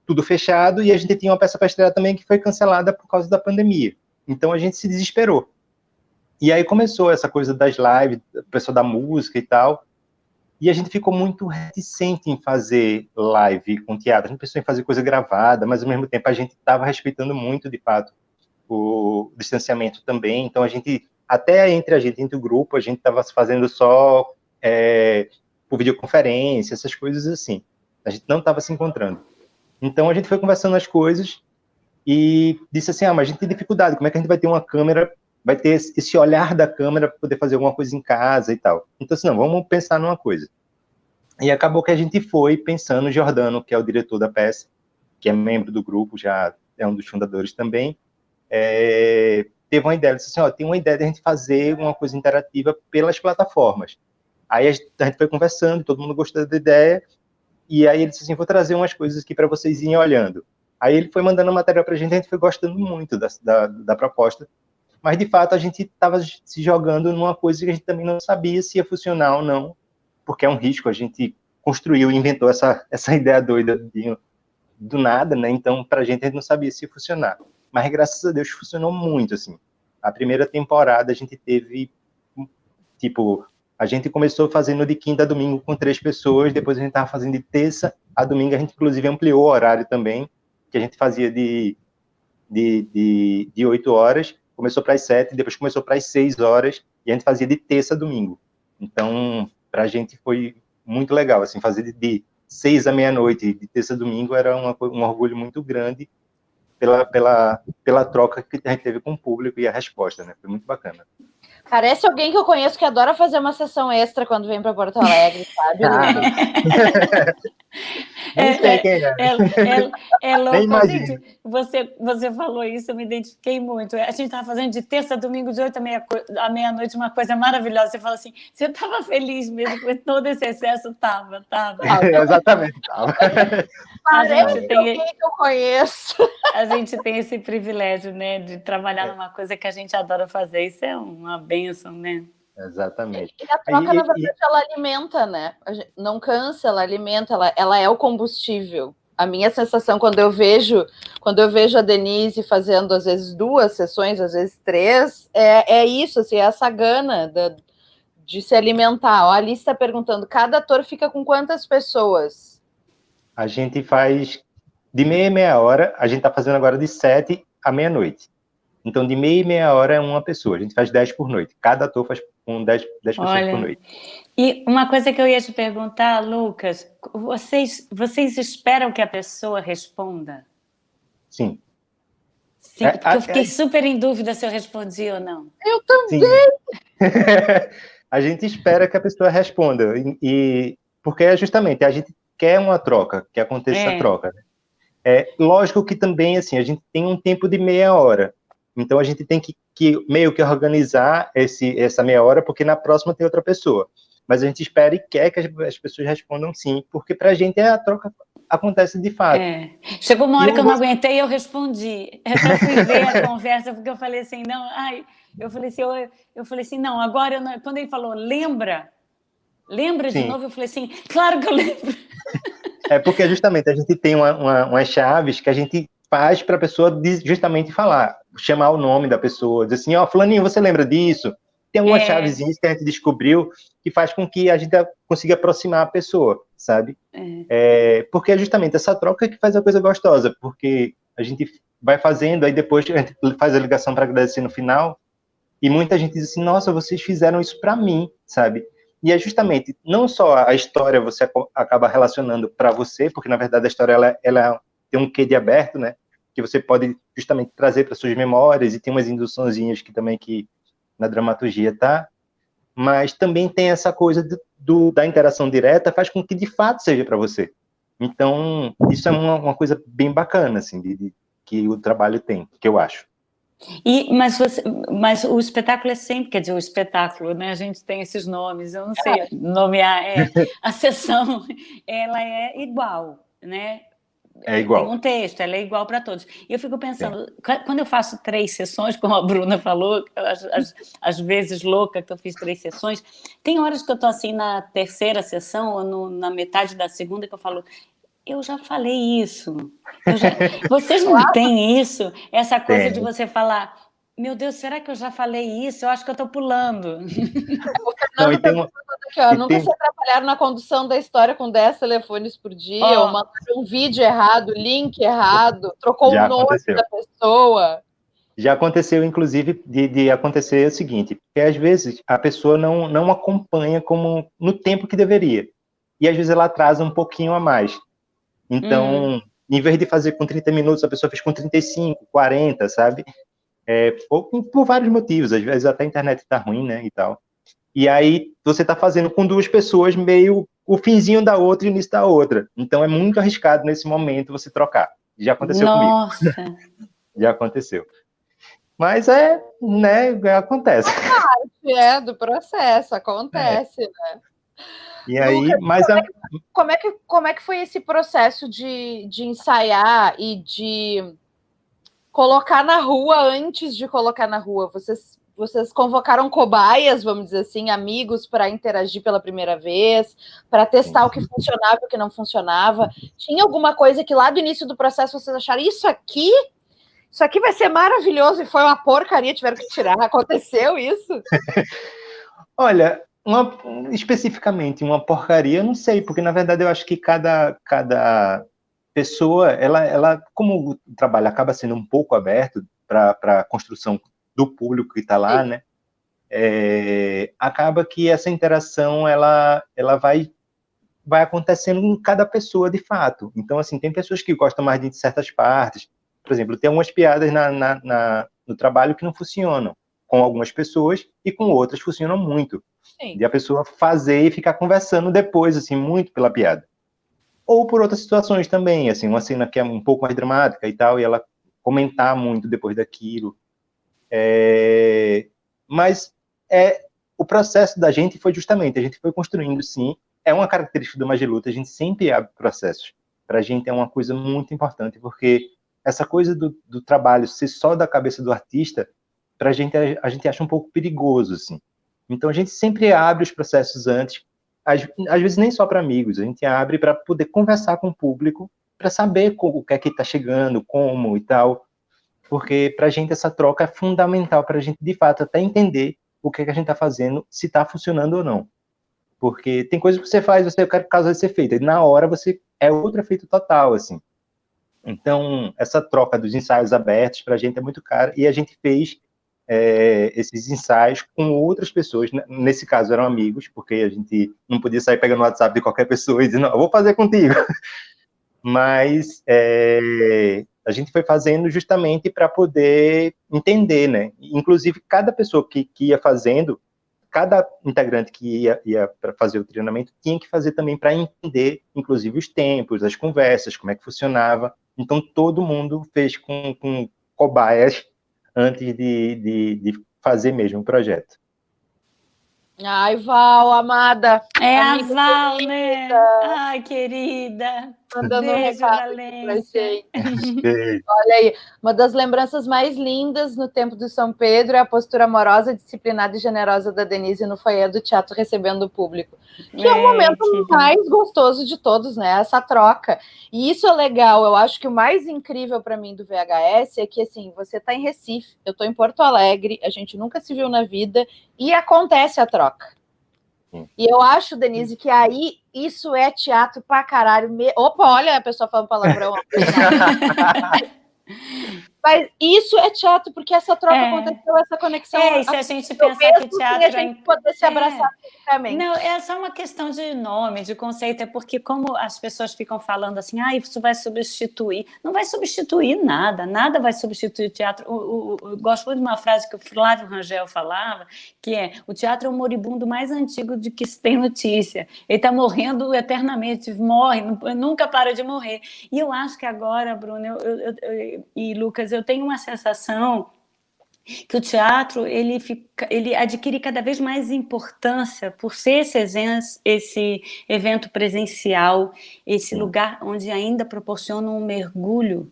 tudo fechado, e a gente tinha uma peça para estrear também que foi cancelada por causa da pandemia. Então a gente se desesperou. E aí começou essa coisa das lives, o pessoal da música e tal, e a gente ficou muito reticente em fazer live com teatro. A gente pensou em fazer coisa gravada, mas ao mesmo tempo a gente estava respeitando muito, de fato, o distanciamento também. Então a gente, até entre o grupo, a gente estava fazendo só por videoconferência, essas coisas assim. A gente não estava se encontrando. Então a gente foi conversando as coisas e disse assim, mas a gente tem dificuldade, como é que a gente vai ter uma câmera, vai ter esse olhar da câmera para poder fazer alguma coisa em casa e tal. Então assim, não, vamos pensar numa coisa. E acabou que a gente foi pensando, o Jordano, que é o diretor da peça, que é membro do grupo, já é um dos fundadores também, teve uma ideia, disse assim, tem uma ideia de a gente fazer uma coisa interativa pelas plataformas. Aí a gente foi conversando, todo mundo gostou da ideia, e aí ele disse assim, vou trazer umas coisas aqui para vocês irem olhando. Aí ele foi mandando material para a gente foi gostando muito da proposta, mas de fato a gente estava se jogando numa coisa que a gente também não sabia se ia funcionar ou não, porque é um risco, a gente construiu e inventou essa ideia doida do nada, né? Então para a gente não sabia se ia funcionar. Mas graças a Deus funcionou muito, assim. A primeira temporada a gente teve, a gente começou fazendo de quinta a domingo com 3 pessoas, depois a gente estava fazendo de terça a domingo, a gente inclusive ampliou o horário também, que a gente fazia de 8 horas, começou para as 7, depois começou para as 6 horas, e a gente fazia de terça a domingo. Então, para a gente foi muito legal, assim, fazer de 6 à meia-noite, de terça a domingo, era um orgulho muito grande pela troca que a gente teve com o público e a resposta, né? Foi muito bacana. Parece alguém que eu conheço que adora fazer uma sessão extra quando vem para Porto Alegre, sabe? Nem sei quem é. É louco. Nem imagino. Gente, você falou isso, eu me identifiquei muito. A gente estava fazendo de terça a domingo, de 8 à meia-noite, uma coisa maravilhosa. Você fala assim, você estava feliz mesmo com todo esse excesso? Tava. Exatamente, tava. Parece alguém que eu conheço. A gente tem esse privilégio, né, de trabalhar numa coisa que a gente adora fazer. Isso é uma bênção, né? Exatamente. E a troca, na verdade, ela alimenta, né? Não cansa, ela alimenta, ela é o combustível. A minha sensação, quando eu vejo a Denise fazendo, às vezes, 2 sessões, às vezes 3, é isso, assim, é essa gana de se alimentar. Ó, a Alice está perguntando, cada ator fica com quantas pessoas? A gente faz de meia hora, a gente está fazendo agora de 7 à meia-noite. Então, de meia hora é uma pessoa. A gente faz 10 por noite. Cada ator faz com 10 pessoas por noite. E uma coisa que eu ia te perguntar, Lucas, vocês esperam que a pessoa responda? Sim. Sim, porque eu fiquei super em dúvida se eu respondi ou não. Eu também! A gente espera que a pessoa responda. Porque, justamente, a gente quer uma troca, que aconteça a troca. Né? Lógico que também, assim, a gente tem um tempo de meia hora. Então, a gente tem que meio que organizar essa meia hora, porque na próxima tem outra pessoa. Mas a gente espera e quer que as pessoas respondam sim, porque para a gente a troca acontece de fato. Chegou uma hora que eu não aguentei e eu respondi. Eu até fui ver a conversa, porque eu falei assim, não, eu falei assim, não, agora, quando ele falou, lembra de novo, eu falei assim, claro que eu lembro. Porque justamente a gente tem umas chaves que a gente faz para a pessoa justamente falar, chamar o nome da pessoa, dizer assim, fulaninho, você lembra disso? Tem algumas chavezinhas que a gente descobriu que faz com que a gente consiga aproximar a pessoa, sabe? Porque é justamente essa troca que faz a coisa gostosa, porque a gente vai fazendo, aí depois a gente faz a ligação para agradecer no final, e muita gente diz assim, nossa, vocês fizeram isso para mim, sabe? E é justamente, não só a história você acaba relacionando para você, porque na verdade a história ela tem um quê de aberto, né? Que você pode justamente trazer para suas memórias, e tem umas induçãozinhas que também que na dramaturgia tá, mas também tem essa coisa da interação direta, faz com que de fato seja para você. Então, isso é uma coisa bem bacana, assim, que o trabalho tem, que eu acho. Mas o espetáculo é sempre, quer dizer, o espetáculo, né? A gente tem esses nomes, eu não sei nomear. A sessão, ela é igual, né? É igual. Tem um texto, ela é igual para todos. E eu fico pensando, quando eu faço 3 sessões, como a Bruna falou, às vezes louca que eu fiz 3 sessões, tem horas que eu estou assim na terceira sessão ou na metade da segunda que eu falo, eu já falei isso. Vocês não têm isso? Essa coisa de você falar, meu Deus, será que eu já falei isso? Eu acho que eu estou pulando. Nunca se atrapalharam na condução da história com 10 telefones por dia, ou mandaram um vídeo errado, link errado, trocou o nome da pessoa. Já aconteceu, inclusive, de acontecer o seguinte, que às vezes a pessoa não acompanha como no tempo que deveria. E às vezes ela atrasa um pouquinho a mais. Então, em vez de fazer com 30 minutos, a pessoa fez com 35, 40, sabe? Por vários motivos, às vezes até a internet está ruim, né, e tal. E aí você está fazendo com 2 pessoas meio o finzinho da outra e o início da outra. Então é muito arriscado nesse momento você trocar. Já aconteceu comigo. Já aconteceu. Mas acontece. É parte do processo, acontece, né? E aí, Lucas, como é que foi esse processo de ensaiar e de colocar na rua antes de colocar na rua? Vocês convocaram cobaias, vamos dizer assim, amigos para interagir pela primeira vez, para testar o que funcionava e o que não funcionava? Tinha alguma coisa que lá do início do processo vocês acharam, isso aqui vai ser maravilhoso e foi uma porcaria, tiveram que tirar? Aconteceu isso? Olha, especificamente uma porcaria, eu não sei, porque na verdade eu acho que cada pessoa, ela como o trabalho acaba sendo um pouco aberto para a construção do público que está lá, né? Acaba que essa interação ela vai acontecendo com cada pessoa de fato. Então, assim, tem pessoas que gostam mais de certas partes. Por exemplo, tem algumas piadas no trabalho que não funcionam. com algumas pessoas e com outras funcionam muito. Sim. De a pessoa fazer e ficar conversando depois, assim, muito pela piada. Ou por outras situações também, assim, uma cena que é um pouco mais dramática e tal, e ela comentar muito depois daquilo. Mas o processo da gente foi justamente, a gente foi construindo, sim, é uma característica do Magia Luta, a gente sempre abre processos. Para a gente é uma coisa muito importante, porque essa coisa do trabalho ser só da cabeça do artista, para a gente acha um pouco perigoso, assim. Então a gente sempre abre os processos antes, às vezes nem só para amigos, a gente abre para poder conversar com o público, para saber o que é que está chegando, como e tal, porque para a gente essa troca é fundamental para a gente, de fato, até entender o que é que a gente está fazendo, se está funcionando ou não. Porque tem coisas que você faz, você quer que causa de ser feita, e na hora você é outro efeito total, assim. Então, essa troca dos ensaios abertos para a gente é muito cara, e a gente fez esses ensaios com outras pessoas, nesse caso eram amigos, porque a gente não podia sair pegando o WhatsApp de qualquer pessoa e dizer, não, eu vou fazer contigo. Mas a gente foi fazendo justamente para poder entender, né? Inclusive, cada pessoa que ia fazendo, cada integrante que ia para fazer o treinamento tinha que fazer também para entender, inclusive, os tempos, as conversas, como é que funcionava. Então, todo mundo fez com cobaias antes de fazer mesmo o projeto. Ai, Val, amada. É a amiga Val, querida, né? Ai, querida. mandando um Beijo, recado aqui pra Valência. gente. Olha aí, uma das lembranças mais lindas no tempo do São Pedro é a postura amorosa, disciplinada e generosa da Denise no foyer do teatro recebendo o público. Que é o momento mais gostoso de todos, né? Essa troca. E isso é legal. Eu acho que o mais incrível para mim do VHS é que, assim, você está em Recife, eu estou em Porto Alegre, a gente nunca se viu na vida e acontece a troca. E eu acho, Denise, que aí isso é teatro pra caralho. Opa, olha a pessoa falando palavrão. Mas isso é teatro, porque essa troca aconteceu, essa conexão. E se a gente pensar que teatro... Sem a gente poder se abraçar fisicamente. Não, é só uma questão de nome, de conceito, é porque como as pessoas ficam falando assim, isso vai substituir. Não vai substituir nada, nada vai substituir o teatro. Eu gosto muito de uma frase que o Flávio Rangel falava, que é, o teatro é o moribundo mais antigo de que se tem notícia. Ele está morrendo eternamente, morre, nunca para de morrer. E eu acho que agora, Bruno e Lucas, eu tenho uma sensação que o teatro ele adquire cada vez mais importância por ser esse evento presencial, esse lugar onde ainda proporciona um mergulho,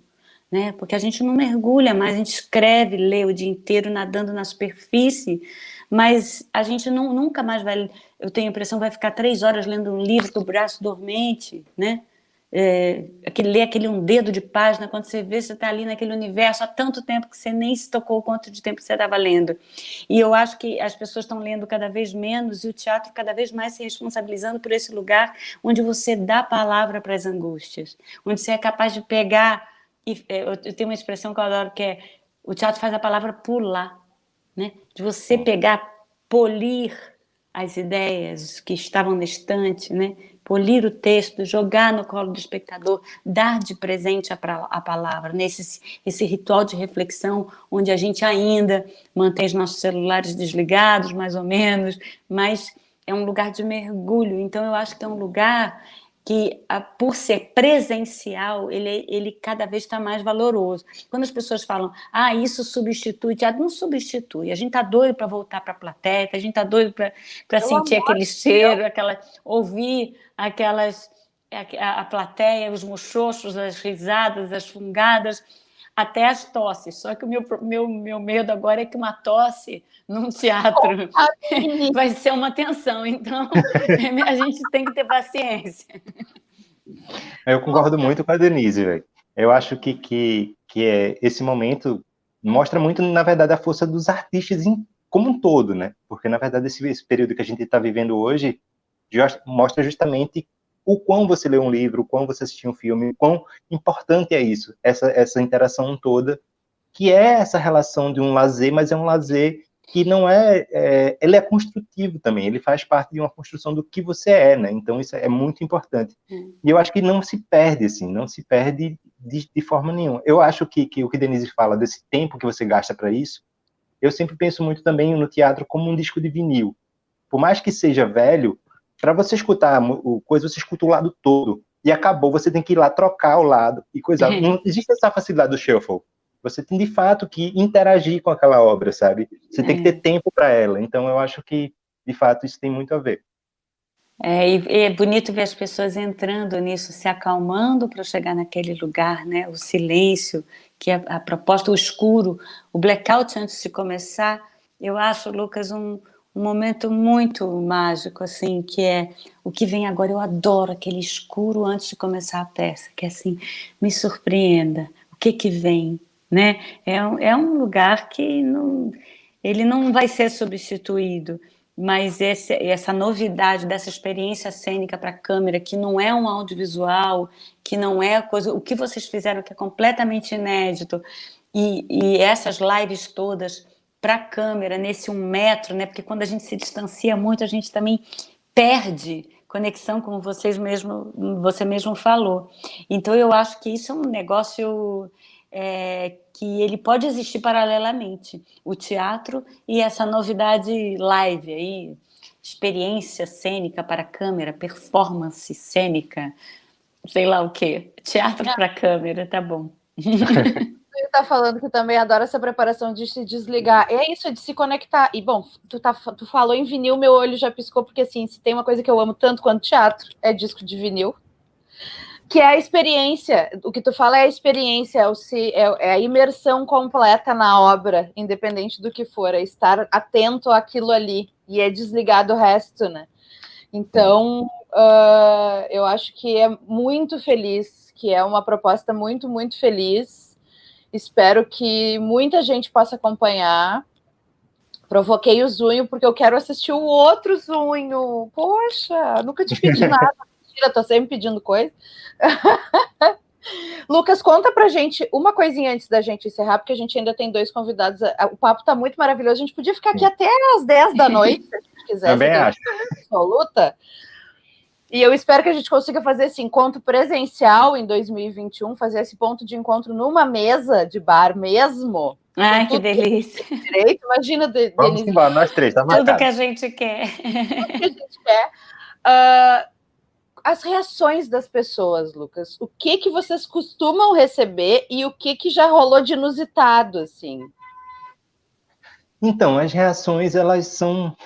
né? Porque a gente não mergulha mais, a gente escreve, lê o dia inteiro nadando na superfície, mas a gente nunca mais vai, eu tenho a impressão, vai ficar 3 horas lendo um livro do braço dormente, né? Ler aquele um dedo de página, quando você vê, você está ali naquele universo há tanto tempo que você nem se tocou o quanto de tempo você estava lendo. E eu acho que as pessoas estão lendo cada vez menos e o teatro cada vez mais se responsabilizando por esse lugar onde você dá palavra para as angústias, onde você é capaz de pegar, eu tenho uma expressão que eu adoro, que é, o teatro faz a palavra pular, né? De você pegar, polir as ideias que estavam na estante, né? Polir o texto, jogar no colo do espectador, dar de presente a palavra, esse ritual de reflexão, onde a gente ainda mantém os nossos celulares desligados, mais ou menos, mas é um lugar de mergulho. Então, eu acho que é um lugar que, por ser presencial, ele cada vez está mais valoroso. Quando as pessoas falam, isso substitui, teatro não substitui. A gente está doido para voltar para a plateia, a gente está doido para sentir aquele cheiro, ouvir a plateia, os muxoxos, as risadas, as fungadas, até as tosses. Só que o meu medo agora é que uma tosse num teatro vai ser uma tensão. Então, a gente tem que ter paciência. Eu concordo muito com a Denise, velho. Eu acho que esse momento mostra muito, na verdade, a força dos artistas como um todo, né? Porque, na verdade, esse período que a gente está vivendo hoje mostra justamente o quão você lê um livro, o quão você assistiu um filme, o quão importante é isso, essa interação toda, que é essa relação de um lazer, mas é um lazer que não ele é construtivo também, ele faz parte de uma construção do que você é, né? Então isso é muito importante. E eu acho que não se perde, assim, não se perde de forma nenhuma. Eu acho que o que Denise fala desse tempo que você gasta para isso, eu sempre penso muito também no teatro como um disco de vinil. Por mais que seja velho, para você escutar coisa, você escuta o lado todo. E acabou, você tem que ir lá trocar o lado e coisa. Não existe essa facilidade do shuffle. Você tem, de fato, que interagir com aquela obra, sabe? Você tem que ter tempo para ela. Então, eu acho que, de fato, isso tem muito a ver. E é bonito ver as pessoas entrando nisso, se acalmando para chegar naquele lugar, né? O silêncio, que é a proposta, o escuro, o blackout antes de começar. Eu acho, Lucas, um momento muito mágico, assim, que é o que vem agora. Eu adoro aquele escuro antes de começar a peça, que é assim, me surpreenda, o que vem, né? É um lugar que ele não vai ser substituído, mas essa novidade dessa experiência cênica para a câmera, que não é um audiovisual, que não é coisa, o que vocês fizeram que é completamente inédito, e essas lives todas para a câmera, nesse 1 metro, né? Porque quando a gente se distancia muito, a gente também perde conexão, como você mesmo falou. Então, eu acho que isso é um negócio que ele pode existir paralelamente, o teatro e essa novidade live aí, experiência cênica para a câmera, performance cênica, sei lá o quê, teatro para a câmera, tá bom. Você está falando que também adora essa preparação de se desligar. É isso, é de se conectar. E, bom, tu falou em vinil, meu olho já piscou, porque, assim, se tem uma coisa que eu amo tanto quanto teatro, é disco de vinil. Que é a experiência, o que tu fala é a experiência, é a imersão completa na obra, independente do que for, é estar atento àquilo ali, e é desligar do resto, né? Então, eu acho que é muito feliz, que é uma proposta muito, muito feliz. Espero que muita gente possa acompanhar. Provoquei o Zunho, porque eu quero assistir o outro Zunho. Poxa, nunca te pedi nada. Mentira, tô sempre pedindo coisa. Lucas, conta pra gente uma coisinha antes da gente encerrar, porque a gente ainda tem 2 convidados. O papo tá muito maravilhoso. A gente podia ficar aqui até às 10 da noite, se a gente quisesse. Também acho. Absoluta. E eu espero que a gente consiga fazer esse encontro presencial em 2021, fazer esse ponto de encontro numa mesa de bar mesmo. Ai, que delícia. Direito. Imagina, Denise. Vamos embora, nós 3, tá marcado. Tudo que a gente quer. Tudo que a gente quer. As reações das pessoas, Lucas. O que vocês costumam receber e o que já rolou de inusitado, assim? Então, as reações, elas são...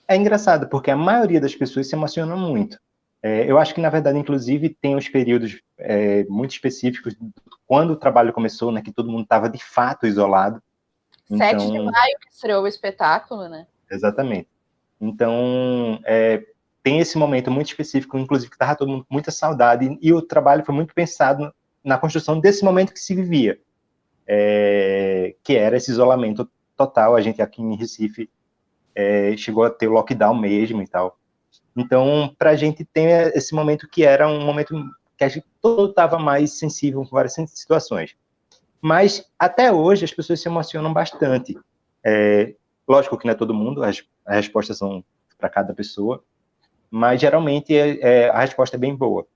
É engraçado, porque a maioria das pessoas se emociona muito. Eu acho que, na verdade, inclusive, tem os períodos muito específicos, quando o trabalho começou, né, que todo mundo estava, de fato, isolado. 7 de maio que estreou o espetáculo, né? Exatamente. Então, tem esse momento muito específico, inclusive, que estava todo mundo com muita saudade, e o trabalho foi muito pensado na construção desse momento que se vivia, que era esse isolamento total. A gente aqui em Recife chegou a ter o lockdown mesmo e tal. Então, para a gente tem esse momento que era um momento que a gente todo estava mais sensível com várias situações. Mas, até hoje, as pessoas se emocionam bastante. Lógico que não é todo mundo, as respostas são para cada pessoa, mas, geralmente, a resposta é bem boa.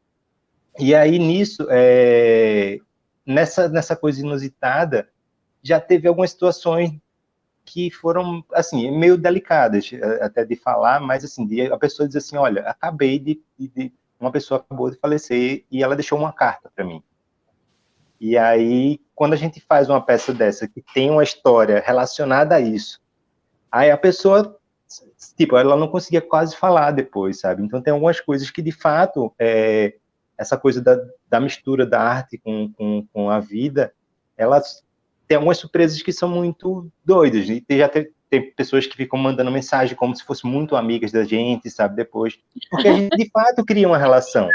E aí, nisso, nessa coisa inusitada, já teve algumas situações que foram, assim, meio delicadas, até de falar, mas, assim, a pessoa diz assim, olha, uma pessoa acabou de falecer e ela deixou uma carta para mim. E aí, quando a gente faz uma peça dessa, que tem uma história relacionada a isso, aí a pessoa, tipo, ela não conseguia quase falar depois, sabe? Então, tem algumas coisas que, de fato, essa coisa da mistura da arte com a vida, elas... Tem algumas surpresas que são muito doidas, e tem pessoas que ficam mandando mensagem como se fossem muito amigas da gente, sabe, depois, porque a gente, de fato, cria uma relação.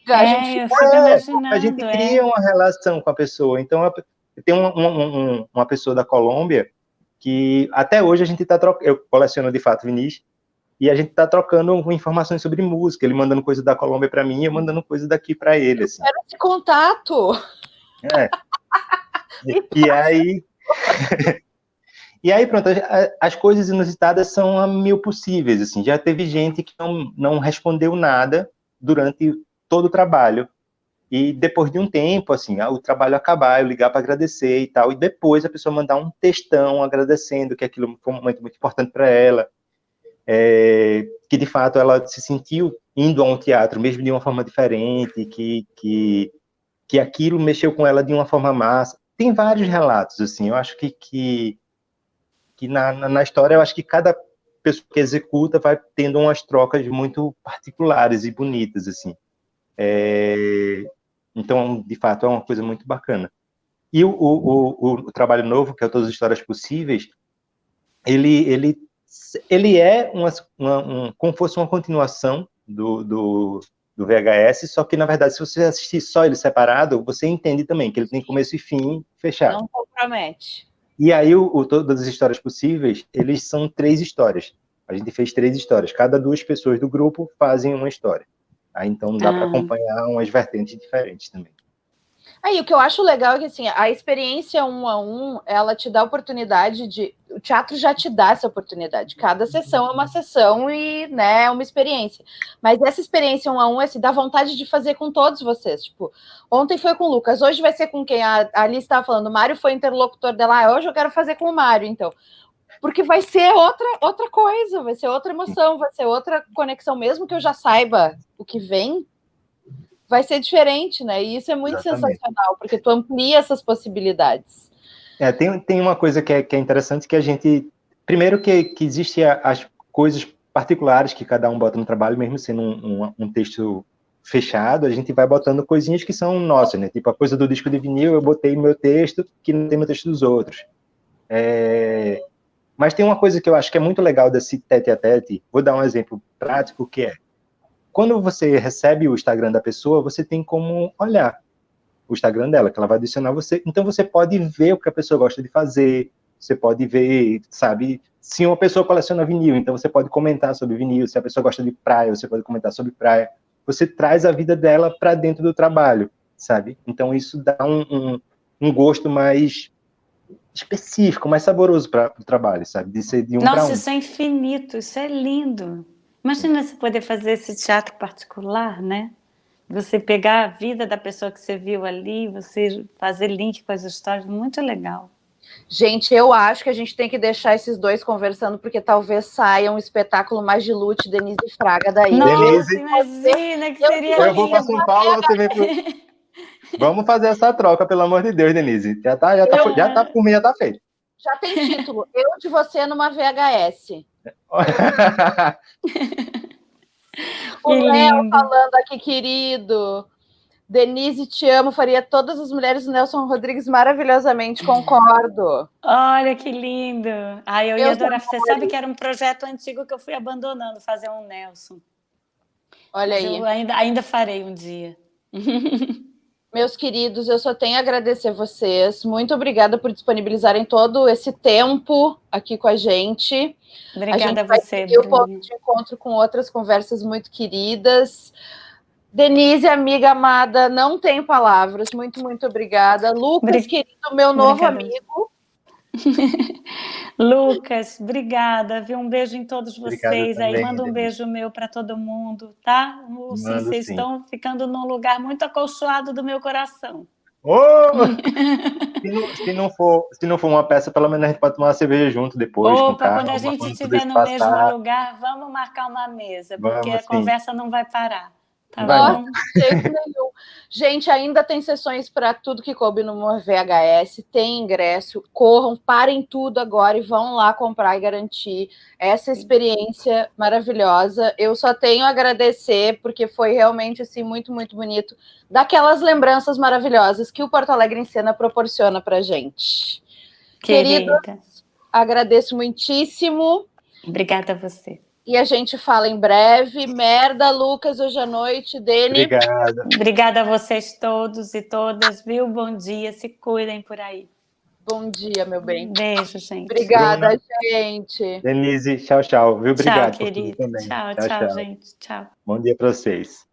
A gente cria uma relação com a pessoa. Então, tem uma pessoa da Colômbia que, até hoje, a gente está trocando, eu coleciono, de fato, vinis, e a gente está trocando informações sobre música, ele mandando coisa da Colômbia para mim, e eu mandando coisa daqui para ele. Assim. Eu quero esse contato! E aí, pronto, as coisas inusitadas são a mil possíveis, assim. Já teve gente que não respondeu nada durante todo o trabalho, e depois de um tempo, assim, o trabalho acabar, eu ligar para agradecer e tal, e depois a pessoa mandar um textão agradecendo que aquilo foi um momento muito importante para ela, que de fato ela se sentiu indo a um teatro, mesmo de uma forma diferente, que aquilo mexeu com ela de uma forma massa. Tem vários relatos, assim, eu acho que na história, eu acho que cada pessoa que executa vai tendo umas trocas muito particulares e bonitas, assim. Então, de fato, é uma coisa muito bacana. E o trabalho novo, que é Todas as Histórias Possíveis, ele é como fosse uma continuação do VHS, só que, na verdade, se você assistir só ele separado, você entende também que ele tem começo e fim fechado. Não compromete. E aí, Todas as Histórias Possíveis, eles são 3 histórias. A gente fez 3 histórias. Cada 2 pessoas do grupo fazem uma história. Aí, então, dá para acompanhar umas vertentes diferentes também. Aí, o que eu acho legal é que, assim, a experiência 1 a 1, ela te dá a oportunidade de... O teatro já te dá essa oportunidade. Cada sessão é uma sessão e, né, é uma experiência. Mas essa experiência 1 a 1, assim, dá vontade de fazer com todos vocês. Tipo, ontem foi com o Lucas, hoje vai ser com quem? A Alice estava falando, o Mário foi interlocutor dela. Hoje eu quero fazer com o Mário, então. Porque vai ser outra coisa, vai ser outra emoção, vai ser outra conexão. Mesmo que eu já saiba o que vem, vai ser diferente, né? E isso é muito sensacional, porque tu amplia essas possibilidades. Tem uma coisa que é interessante, que a gente... Primeiro que existe as coisas particulares que cada um bota no trabalho, mesmo sendo um texto fechado, a gente vai botando coisinhas que são nossas, né? Tipo, a coisa do disco de vinil, eu botei meu texto, que não tem no texto dos outros. Mas tem uma coisa que eu acho que é muito legal desse tete-a-tete, vou dar um exemplo prático, que é, quando você recebe o Instagram da pessoa, você tem como olhar o Instagram dela, que ela vai adicionar você, então você pode ver o que a pessoa gosta de fazer, você pode ver, sabe, se uma pessoa coleciona vinil, então você pode comentar sobre vinil, se a pessoa gosta de praia, você pode comentar sobre praia, você traz a vida dela para dentro do trabalho, sabe? Então isso dá um gosto mais específico, mais saboroso para o trabalho, sabe? De ser de um para um. Nossa, isso é infinito, isso é lindo. Imagina você poder fazer esse teatro particular, né? Você pegar a vida da pessoa que você viu ali, você fazer link com as histórias, muito legal. Gente, eu acho que a gente tem que deixar esses dois conversando, porque talvez saia um espetáculo mais de Lute, Denise e Fraga daí. Nossa, Denise, imagina que seria eu vou para São Paulo, você vem pro... Vamos fazer essa troca, pelo amor de Deus, Denise. Já tá por mim, já tá feito. Já tem título. Eu de você numa VHS. O Léo falando aqui, querido. Denise, te amo, faria todas as mulheres do Nelson Rodrigues maravilhosamente, concordo. Olha que lindo. Ai, eu ia adorar. Você sabe que era um projeto antigo que eu fui abandonando, fazer um Nelson. Olha mas aí. Eu ainda farei um dia. Meus queridos, eu só tenho a agradecer vocês. Muito obrigada por disponibilizarem todo esse tempo aqui com a gente. Obrigada a gente vai seguir o ponto de encontro com outras conversas muito queridas. Denise, amiga amada, não tem palavras. Muito, muito obrigada. Lucas, querido, meu novo amigo. Lucas, obrigada. Viu? Um beijo em todos vocês. Aí manda um beijo meu para todo mundo, tá? Vocês estão ficando num lugar muito acolchoado do meu coração. Se não for uma peça, pelo menos a gente pode tomar uma cerveja junto depois. Opa, quando a gente estiver no mesmo lugar, vamos marcar uma mesa, porque a conversa não vai parar. Tá bom? Gente, ainda tem sessões para tudo que coube no VHS, tem ingresso, corram, parem tudo agora e vão lá comprar e garantir essa experiência maravilhosa. Eu só tenho a agradecer, porque foi realmente assim, muito, muito bonito, daquelas lembranças maravilhosas que o Porto Alegre em Cena proporciona para gente. Queridos, agradeço muitíssimo. Obrigada a você. E a gente fala em breve. Merda, Lucas, hoje à noite. Deni. Obrigada. Obrigada a vocês todos e todas, viu? Bom dia, se cuidem por aí. Bom dia, meu bem. Beijo, gente. Obrigada, Bruna, gente. Denise, tchau, tchau. Viu? Obrigado. Tchau, querido. Tchau, gente. Tchau. Bom dia para vocês.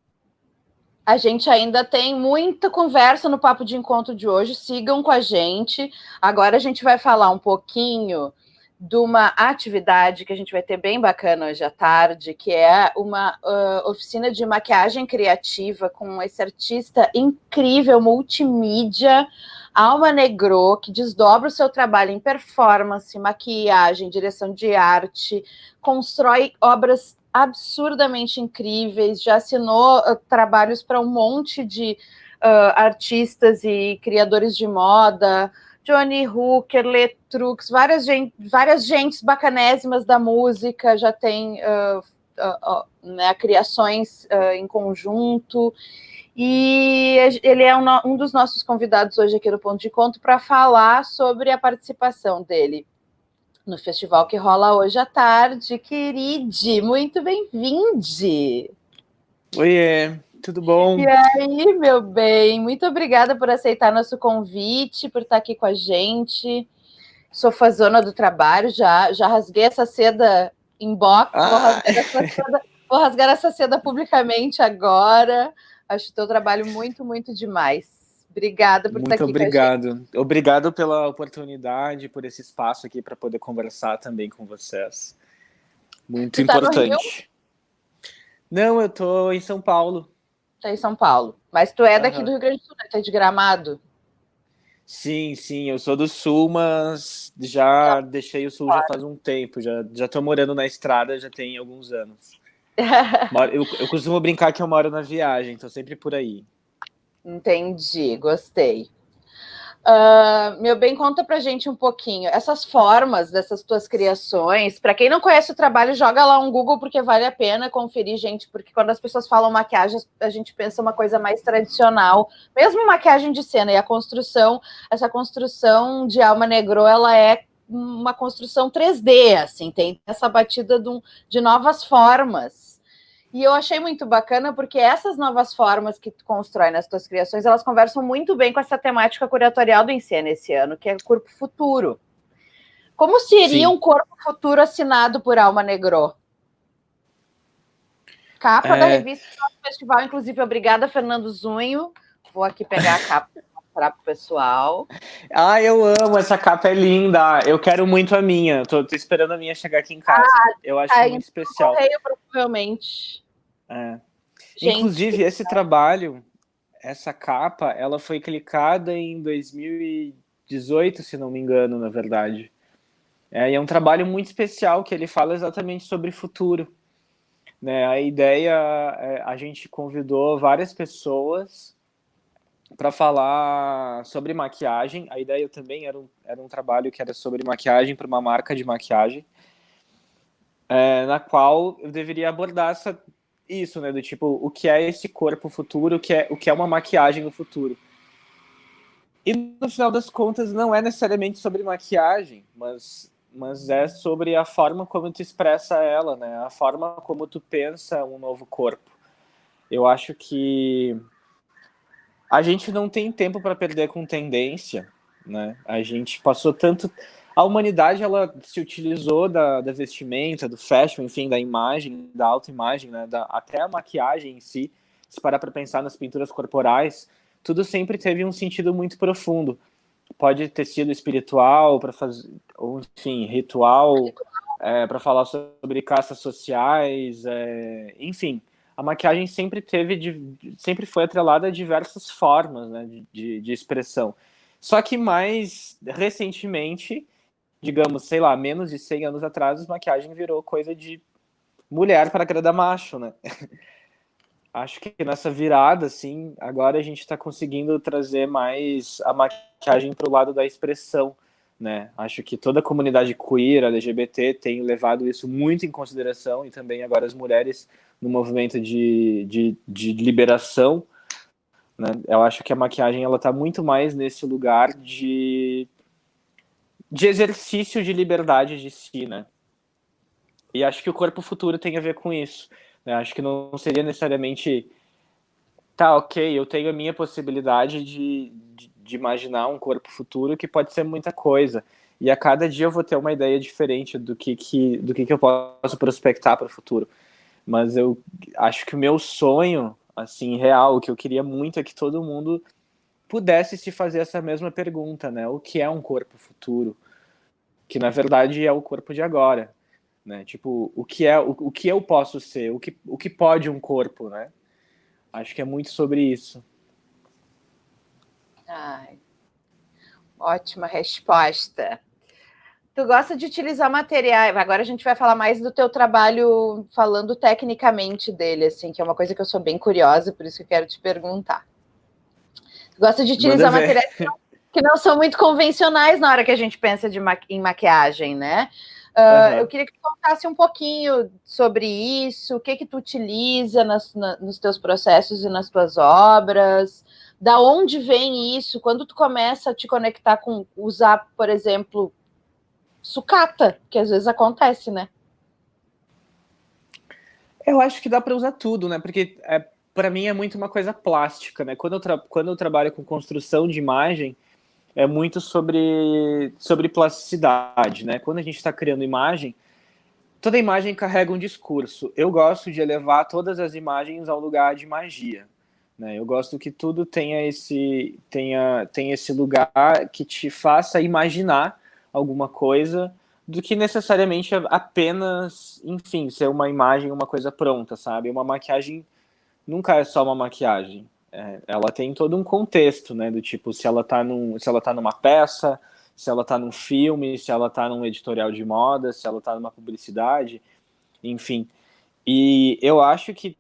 A gente ainda tem muita conversa no Papo de Encontro de hoje. Sigam com a gente. Agora a gente vai falar um pouquinho de uma atividade que a gente vai ter bem bacana hoje à tarde, que é uma oficina de maquiagem criativa com esse artista incrível, multimídia, Alma Negro, que desdobra o seu trabalho em performance, maquiagem, direção de arte, constrói obras absurdamente incríveis, já assinou trabalhos para um monte de artistas e criadores de moda, Johnny Hooker, Letrux, várias gentes bacanésimas da música, já tem né, criações em conjunto, e ele é um dos nossos convidados hoje aqui no Ponto de Encontro para falar sobre a participação dele no festival que rola hoje à tarde. Queride, muito bem-vinde! Oiê, tudo bom? E aí, meu bem, muito obrigada por aceitar nosso convite, por estar aqui com a gente. Sou fãzona do trabalho, já rasguei essa seda em box, vou rasgar essa seda publicamente agora. Acho o teu trabalho muito, muito demais. Obrigada por estar aqui com a gente. Obrigado pela oportunidade, por esse espaço aqui para poder conversar também com vocês. Muito importante. Tá no Rio? Não, eu tô em São Paulo. Tá em São Paulo. Mas tu é daqui do Rio Grande do Sul, né? Tu é de Gramado? Sim, eu sou do Sul, mas já deixei o Sul já faz um tempo. Já tô morando na estrada, já tem alguns anos. Eu costumo brincar que eu moro na viagem, tô sempre por aí. Entendi, gostei. Meu bem, conta pra gente um pouquinho. Essas formas dessas tuas criações, para quem não conhece o trabalho, joga lá um Google, porque vale a pena conferir, gente, porque quando as pessoas falam maquiagem, a gente pensa uma coisa mais tradicional, mesmo maquiagem de cena, e essa construção de Alma Negro, ela é uma construção 3D, assim, tem essa batida de novas formas. E eu achei muito bacana, porque essas novas formas que tu constrói nas tuas criações, elas conversam muito bem com essa temática curatorial do Encena esse ano, que é o Corpo Futuro. Como seria um Corpo Futuro assinado por Alma Negro? Capa da revista do nosso festival, inclusive, obrigada, Fernando Zunho. Vou aqui pegar a capa para mostrar para o pessoal. Eu amo, essa capa é linda. Eu quero muito a minha. Tô esperando a minha chegar aqui em casa. Eu acho muito especial. Correio, provavelmente. Gente, inclusive, esse trabalho, essa capa, ela foi clicada em 2018, se não me engano, na verdade. E é um trabalho muito especial, que ele fala exatamente sobre futuro. Né? A ideia, a gente convidou várias pessoas para falar sobre maquiagem. A ideia também era um trabalho que era sobre maquiagem para uma marca de maquiagem, na qual eu deveria abordar isso, né, do tipo, o que é esse corpo futuro, o que é uma maquiagem no futuro. E no final das contas não é necessariamente sobre maquiagem, mas é sobre a forma como tu expressa ela, né, a forma como tu pensa um novo corpo. Eu acho que a gente não tem tempo para perder com tendência, né? A gente passou tanto... A humanidade, ela se utilizou da vestimenta, do fashion, enfim, da imagem, da autoimagem, né? Até a maquiagem em si, se parar para pensar nas pinturas corporais, tudo sempre teve um sentido muito profundo. Pode ter sido espiritual, para fazer, ou enfim, ritual, para falar sobre castas sociais, enfim. A maquiagem sempre foi atrelada a diversas formas, né, de expressão. Só que mais recentemente, digamos, sei lá, menos de 100 anos atrás, a maquiagem virou coisa de mulher para agradar macho, né? Acho que nessa virada, assim, agora a gente está conseguindo trazer mais a maquiagem para o lado da expressão, né? Acho que toda a comunidade queer, LGBT, tem levado isso muito em consideração, e também agora as mulheres no movimento de liberação, né? Eu acho que a maquiagem ela está muito mais nesse lugar de exercício de liberdade de si, né? E acho que o corpo futuro tem a ver com isso, né? Acho que não seria necessariamente ok, eu tenho a minha possibilidade de imaginar um corpo futuro, que pode ser muita coisa, e a cada dia eu vou ter uma ideia diferente do que eu posso prospectar para o futuro. Mas eu acho que o meu sonho, assim, real, o que eu queria muito é que todo mundo pudesse se fazer essa mesma pergunta, né? O que é um corpo futuro? que na verdade é o corpo de agora, né? Tipo, o que eu posso ser, o que pode um corpo, né? Acho que é muito sobre isso. Ai, ótima resposta. Tu gosta de utilizar materiais. Agora a gente vai falar mais do teu trabalho, falando tecnicamente dele, assim, que é uma coisa que eu sou bem curiosa, por isso que eu quero te perguntar. Tu gosta de utilizar materiais que não são muito convencionais na hora que a gente pensa em maquiagem, né? Eu queria que tu contasse um pouquinho sobre isso, o que tu utiliza nos teus processos e nas tuas obras, da onde vem isso, quando tu começa a te conectar com usar, por exemplo, sucata, que às vezes acontece, né? Eu acho que dá para usar tudo, né? Porque para mim é muito uma coisa plástica, né? Quando eu trabalho com construção de imagem, é muito sobre plasticidade, né? Quando a gente está criando imagem, toda imagem carrega um discurso. Eu gosto de elevar todas as imagens ao lugar de magia, né? Eu gosto que tudo tenha esse lugar que te faça imaginar alguma coisa, do que necessariamente apenas, enfim, ser uma imagem, uma coisa pronta, sabe? Uma maquiagem nunca é só uma maquiagem. Ela tem todo um contexto, né? Do tipo, se ela tá numa peça, se ela tá num filme, se ela tá num editorial de moda, se ela tá numa publicidade, enfim. E eu acho que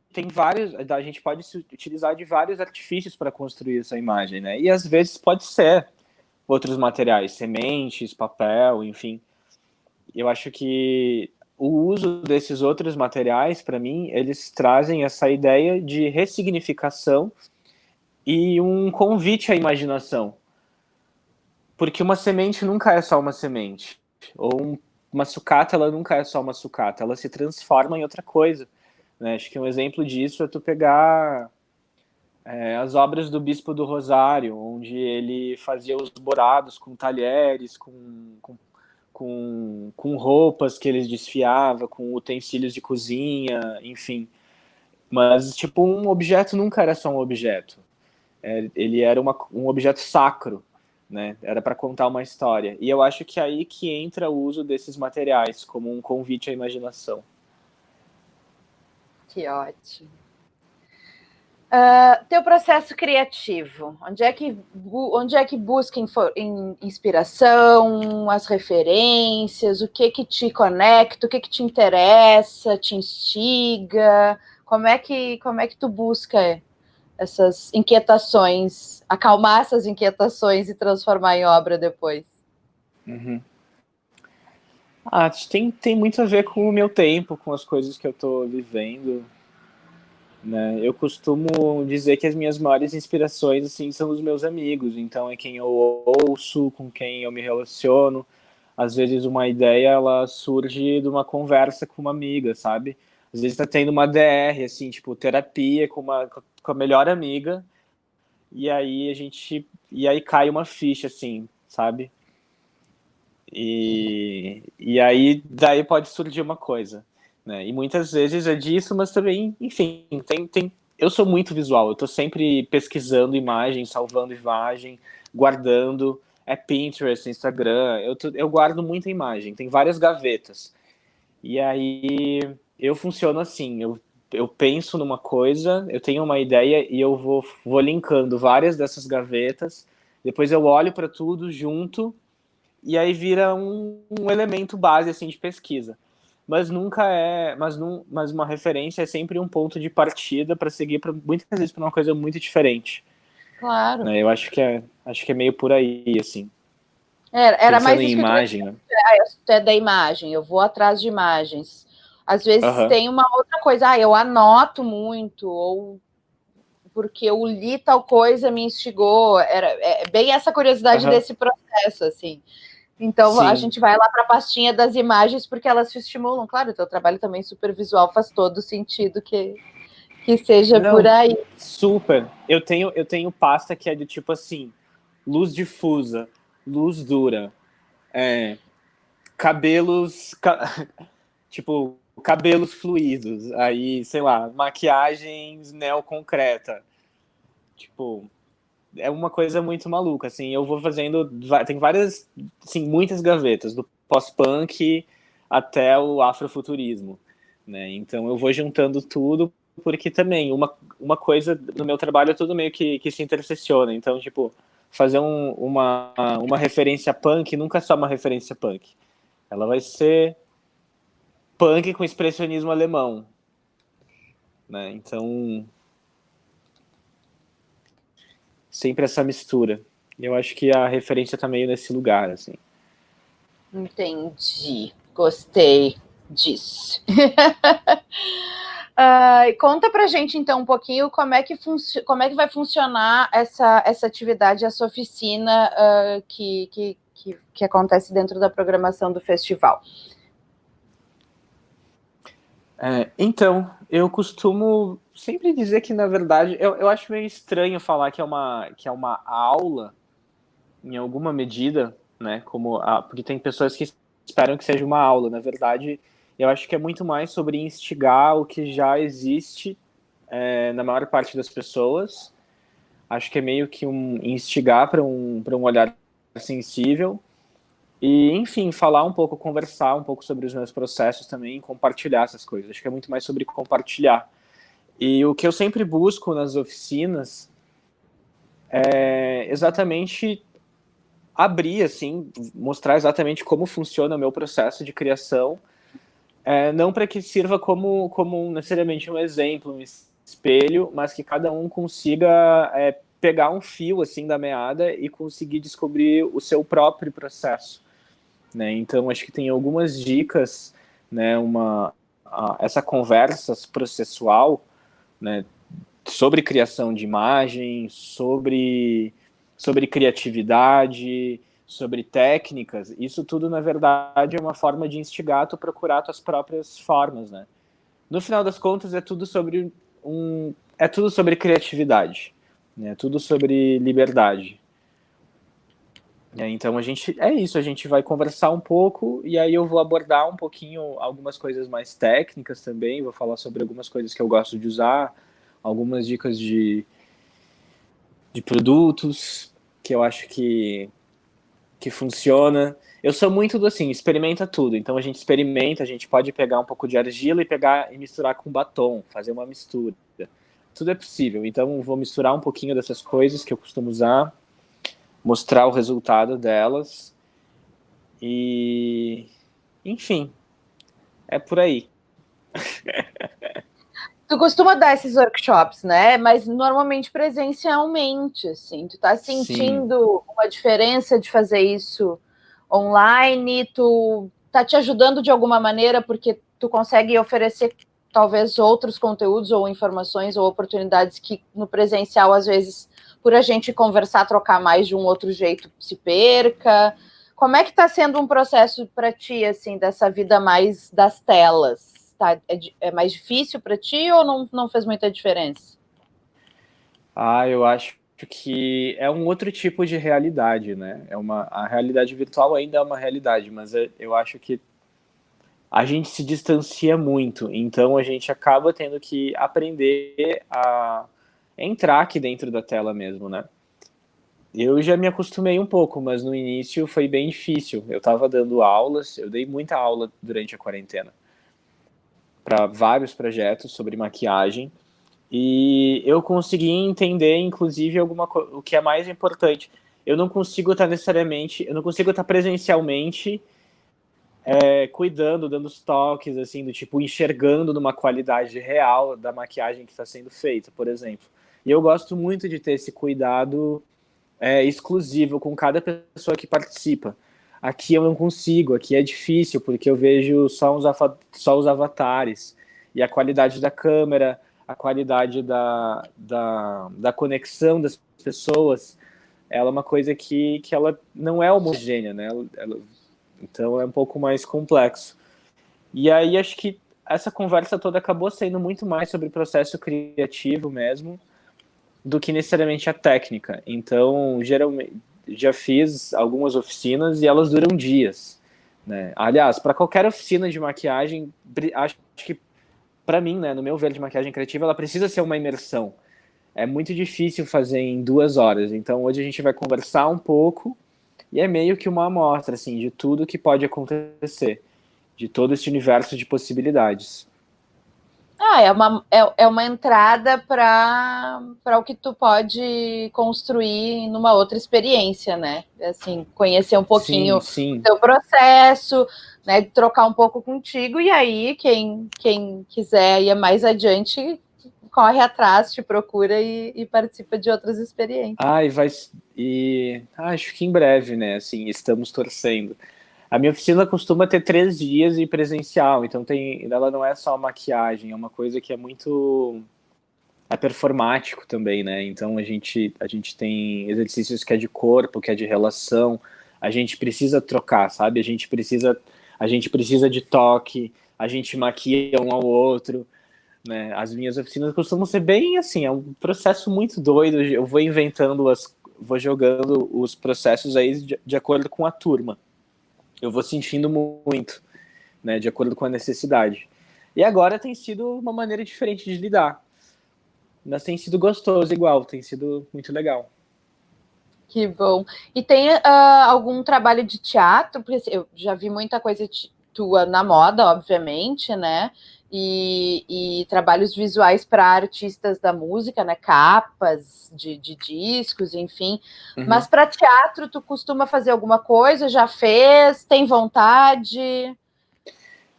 a gente pode se utilizar de vários artifícios para construir essa imagem, né? E às vezes pode ser outros materiais, sementes, papel, enfim. Eu acho que o uso desses outros materiais, para mim, eles trazem essa ideia de ressignificação e um convite à imaginação. Porque uma semente nunca é só uma semente. Ou uma sucata, ela nunca é só uma sucata. Ela se transforma em outra coisa, né? Acho que um exemplo disso é tu pegar as obras do Bispo do Rosário, onde ele fazia os borados com talheres, com roupas que eles desfiava, com utensílios de cozinha, enfim. Mas, tipo, um objeto nunca era só um objeto. Ele era um objeto sacro, né? Era para contar uma história. E eu acho que é aí que entra o uso desses materiais, como um convite à imaginação. Que ótimo. Teu processo criativo, onde é que busca inspiração, as referências, o que te conecta, o que te interessa, te instiga, como é que tu busca essas inquietações, acalmar essas inquietações e transformar em obra depois? Uhum. Tem muito a ver com o meu tempo, com as coisas que eu estou vivendo, né? Eu costumo dizer que as minhas maiores inspirações, assim, são os meus amigos. Então é quem eu ouço, com quem eu me relaciono. Às vezes uma ideia, ela surge de uma conversa com uma amiga, sabe? Às vezes tá tendo uma DR, assim, tipo, terapia com a melhor amiga, e aí cai uma ficha, assim, sabe? E aí daí pode surgir uma coisa, né? E muitas vezes é disso, mas também, enfim, eu sou muito visual, eu tô sempre pesquisando imagem, salvando imagem, guardando, Pinterest, Instagram, eu guardo muita imagem, tem várias gavetas. E aí eu funciono assim, eu penso numa coisa, eu tenho uma ideia e eu vou linkando várias dessas gavetas, depois eu olho para tudo junto e aí vira um elemento base assim de pesquisa. Mas nunca mas uma referência é sempre um ponto de partida para seguir muitas vezes para uma coisa muito diferente. Claro. Né? Eu acho que é meio por aí, assim. Era mais em isso imagem, né? É da imagem, eu vou atrás de imagens. Às vezes tem uma outra coisa, eu anoto muito, ou porque eu li tal coisa, me instigou. É bem essa curiosidade desse processo, assim. Então, a gente vai lá para a pastinha das imagens, porque elas te estimulam. Claro, o teu trabalho também super visual faz todo sentido que seja por aí. Super. Eu tenho pasta que é de tipo assim, luz difusa, luz dura, tipo, cabelos fluidos, aí, sei lá, maquiagens neoconcreta. Tipo, é uma coisa muito maluca, assim, eu vou fazendo, tem várias, assim, muitas gavetas, do pós-punk até o afrofuturismo, né? Então eu vou juntando tudo, porque também uma coisa no meu trabalho é tudo meio que se intersecciona. Então, tipo, fazer uma referência punk nunca é só uma referência punk. Ela vai ser punk com expressionismo alemão, né? Então, sempre essa mistura. Eu acho que a referência tá meio nesse lugar, assim. Entendi. Gostei disso. Conta pra gente, então, um pouquinho como é que vai funcionar essa atividade, essa oficina que acontece dentro da programação do festival. Então, eu costumo sempre dizer que, na verdade, eu acho meio estranho falar que é uma aula, em alguma medida, né? Porque tem pessoas que esperam que seja uma aula. Na verdade, eu acho que é muito mais sobre instigar o que já existe na maior parte das pessoas. Acho que é meio que instigar para um olhar sensível. E, enfim, falar um pouco, conversar um pouco sobre os meus processos também, compartilhar essas coisas. Acho que é muito mais sobre compartilhar. E o que eu sempre busco nas oficinas é exatamente abrir, assim, mostrar exatamente como funciona o meu processo de criação, não para que sirva como necessariamente um exemplo, um espelho, mas que cada um consiga pegar um fio, assim, da meada e conseguir descobrir o seu próprio processo, né? Então, acho que tem algumas dicas, né, essa conversa processual, né, sobre criação de imagem, sobre criatividade, sobre técnicas. Isso tudo, na verdade, é uma forma de instigar tu a procurar tuas próprias formas, né? No final das contas, é tudo sobre criatividade, né? É tudo sobre liberdade. Então a gente vai conversar um pouco e aí eu vou abordar um pouquinho algumas coisas mais técnicas também, vou falar sobre algumas coisas que eu gosto de usar, algumas dicas de produtos que eu acho que funciona. Eu sou muito do assim, experimenta tudo. Então a gente pode pegar um pouco de argila e misturar com batom, fazer uma mistura. Tudo é possível. Então vou misturar um pouquinho dessas coisas que eu costumo usar, mostrar o resultado delas e, enfim, é por aí. Tu costuma dar esses workshops, né? Mas normalmente presencialmente, assim. Tu tá sentindo Sim. uma diferença de fazer isso online? Tu tá te ajudando de alguma maneira porque tu consegue oferecer talvez outros conteúdos ou informações ou oportunidades que no presencial, às vezes, por a gente conversar, trocar mais de um outro jeito, se perca? Como é que tá sendo um processo para ti, assim, dessa vida mais das telas? Tá, é mais difícil para ti ou não fez muita diferença? Eu acho que é um outro tipo de realidade, né? A realidade virtual ainda é uma realidade, mas eu acho que a gente se distancia muito, então a gente acaba tendo que aprender a entrar aqui dentro da tela mesmo, né? Eu já me acostumei um pouco, mas no início foi bem difícil. Eu estava dando aulas, eu dei muita aula durante a quarentena para vários projetos sobre maquiagem e eu consegui entender, inclusive, o que é mais importante. Eu não consigo estar presencialmente cuidando, dando os toques, assim, do tipo, enxergando numa qualidade real da maquiagem que está sendo feita, por exemplo. E eu gosto muito de ter esse cuidado exclusivo com cada pessoa que participa. Aqui eu não consigo, aqui é difícil, porque eu vejo só os avatares. E a qualidade da câmera, a qualidade da conexão das pessoas, ela é uma coisa que ela não é homogênea, né? Então é um pouco mais complexo. E aí acho que essa conversa toda acabou sendo muito mais sobre o processo criativo mesmo, do que necessariamente a técnica. Então, geralmente, já fiz algumas oficinas e elas duram dias, né? Aliás, para qualquer oficina de maquiagem, acho que, para mim, né, no meu ver de maquiagem criativa, ela precisa ser uma imersão. É muito difícil fazer em 2 horas. Então, hoje a gente vai conversar um pouco E é meio que uma amostra, assim, de tudo que pode acontecer, de todo esse universo de possibilidades. É uma entrada para o que tu pode construir numa outra experiência, né? Assim, conhecer um pouquinho sim. o teu processo, né? Trocar um pouco contigo, e aí quem quiser ir mais adiante, corre atrás, te procura e participa de outras experiências. Acho que em breve, né? Assim, estamos torcendo. A minha oficina costuma ter 3 dias e presencial, então ela não é só maquiagem, é uma coisa que é muito performático também, né? Então a gente tem exercícios que é de corpo, que é de relação. A gente precisa trocar, sabe? A gente precisa de toque, a gente maquia um ao outro, né? As minhas oficinas costumam ser bem assim, é um processo muito doido. Eu vou vou jogando os processos aí de acordo com a turma. Eu vou sentindo muito, né, de acordo com a necessidade. E agora tem sido uma maneira diferente de lidar. Mas tem sido gostoso igual, tem sido muito legal. Que bom. E tem algum trabalho de teatro? Porque eu já vi muita coisa tua na moda, obviamente, né? E trabalhos visuais para artistas da música, né? Capas de discos, enfim. Uhum. Mas para teatro, tu costuma fazer alguma coisa? Já fez? Tem vontade?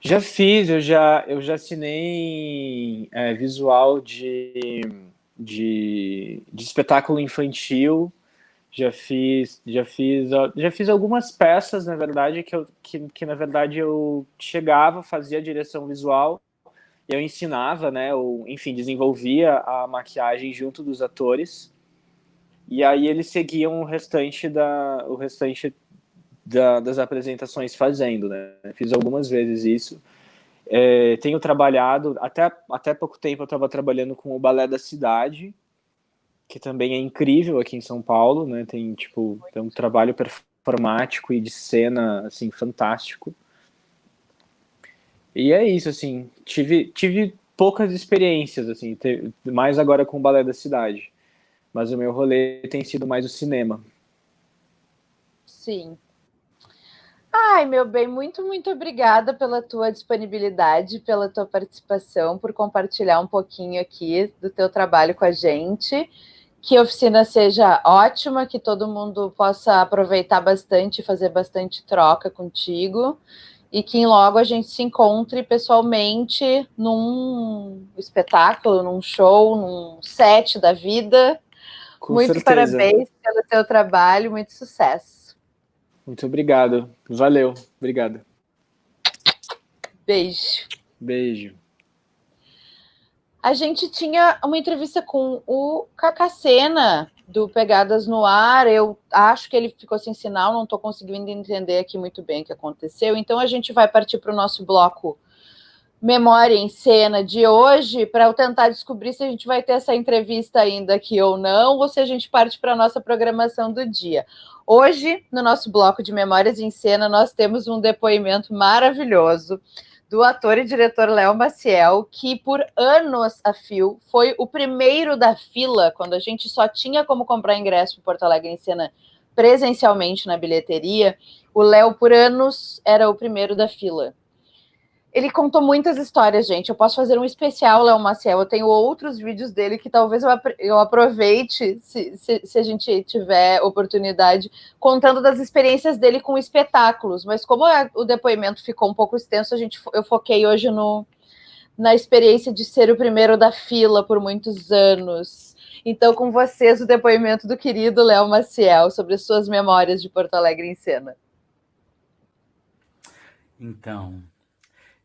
Já fiz, eu já assinei visual de espetáculo infantil. Já fiz algumas peças, na verdade, que na verdade eu chegava, fazia a direção visual, eu ensinava, né, ou enfim, desenvolvia a maquiagem junto dos atores, e aí eles seguiam o restante das apresentações fazendo, né? Fiz algumas vezes isso. Tenho trabalhado, até pouco tempo eu estava trabalhando com o Balé da Cidade, que também é incrível aqui em São Paulo, né? Tem um trabalho performático e de cena assim fantástico. E é isso, assim, tive poucas experiências, assim, mais agora com o Balé da Cidade, mas o meu rolê tem sido mais o cinema. Sim. Ai, meu bem, muito obrigada pela tua disponibilidade, pela tua participação, por compartilhar um pouquinho aqui do teu trabalho com a gente. Que a oficina seja ótima, que todo mundo possa aproveitar bastante e fazer bastante troca contigo. E que logo a gente se encontre pessoalmente num espetáculo, num show, num set da vida. Com Muito certeza. parabéns pelo teu trabalho, muito sucesso. Muito obrigado. Valeu. Obrigado. Beijo. Beijo. A gente tinha uma entrevista com o Cacacena, do Pegadas no Ar. Eu acho que ele ficou sem sinal, não estou conseguindo entender aqui muito bem o que aconteceu. Então a gente vai partir para o nosso bloco Memória em Cena de hoje, para eu tentar descobrir se a gente vai ter essa entrevista ainda aqui ou não, ou se a gente parte para a nossa programação do dia. Hoje, no nosso bloco de Memórias em Cena, nós temos um depoimento maravilhoso do ator e diretor Léo Maciel, que por anos a fio foi o primeiro da fila, quando a gente só tinha como comprar ingresso em Porto Alegre em Cena presencialmente na bilheteria. O Léo, por anos, era o primeiro da fila. Ele contou muitas histórias, gente. Eu posso fazer um especial, Léo Maciel. Eu tenho outros vídeos dele que talvez eu aproveite, se a gente tiver oportunidade, contando das experiências dele com espetáculos. Mas como o depoimento ficou um pouco extenso, eu foquei hoje na experiência de ser o primeiro da fila por muitos anos. Então, com vocês, o depoimento do querido Léo Maciel sobre suas memórias de Porto Alegre em Cena. Então,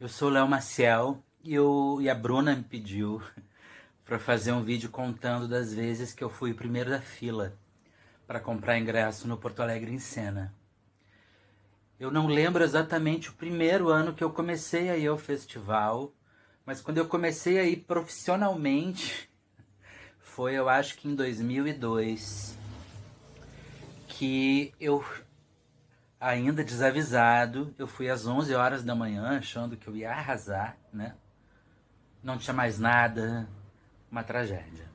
eu sou o Léo Maciel e a Bruna me pediu para fazer um vídeo contando das vezes que eu fui o primeiro da fila para comprar ingresso no Porto Alegre em Cena. Eu não lembro exatamente o primeiro ano que eu comecei a ir ao festival, mas quando eu comecei a ir profissionalmente, foi eu acho que em 2002, que eu, ainda desavisado, eu fui às 11 horas da manhã achando que eu ia arrasar, né? Não tinha mais nada, uma tragédia.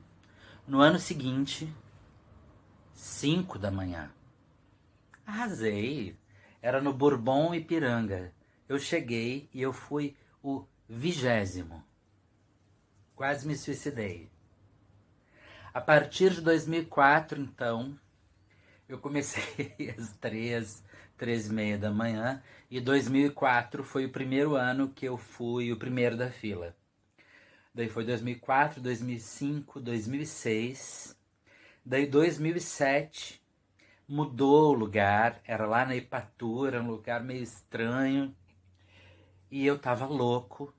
No ano seguinte, 5 da manhã, Arrasei. Era no Bourbon Ipiranga. Eu cheguei e eu fui o 20º. Quase me suicidei. A partir de 2004, então, eu comecei às 3h30 da manhã, e 2004 foi o primeiro ano que eu fui o primeiro da fila. Daí foi 2004, 2005, 2006. Daí 2007 mudou o lugar, era lá na Ipatura, um lugar meio estranho. E eu tava louco.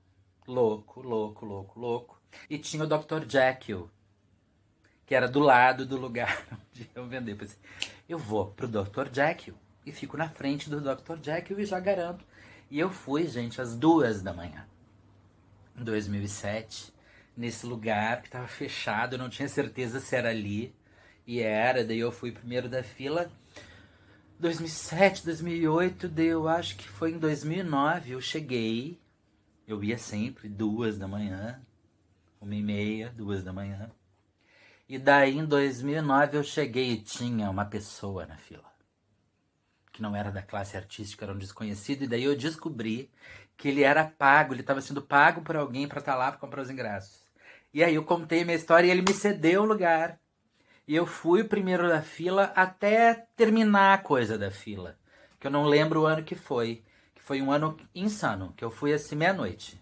E tinha o Dr. Jekyll, que era do lado do lugar onde eu vender. Pensei, eu vou pro Dr. Jekyll e fico na frente do Dr. Jekyll e já garanto. E eu fui, gente, às 2 da manhã. Em 2007, nesse lugar que tava fechado, eu não tinha certeza se era ali. E era, daí eu fui primeiro da fila. 2007, 2008, daí eu acho que foi em 2009, eu cheguei. Eu ia sempre, 2 da manhã, 1h30, 2 da manhã. E daí em 2009 eu cheguei e tinha uma pessoa na fila, que não era da classe artística, era um desconhecido. E daí eu descobri que ele era pago, ele estava sendo pago por alguém para estar lá para comprar os ingressos. E aí eu contei minha história e ele me cedeu o lugar. E eu fui o primeiro da fila até terminar a coisa da fila. Que eu não lembro o ano que foi. Que foi um ano insano, que eu fui assim meia-noite.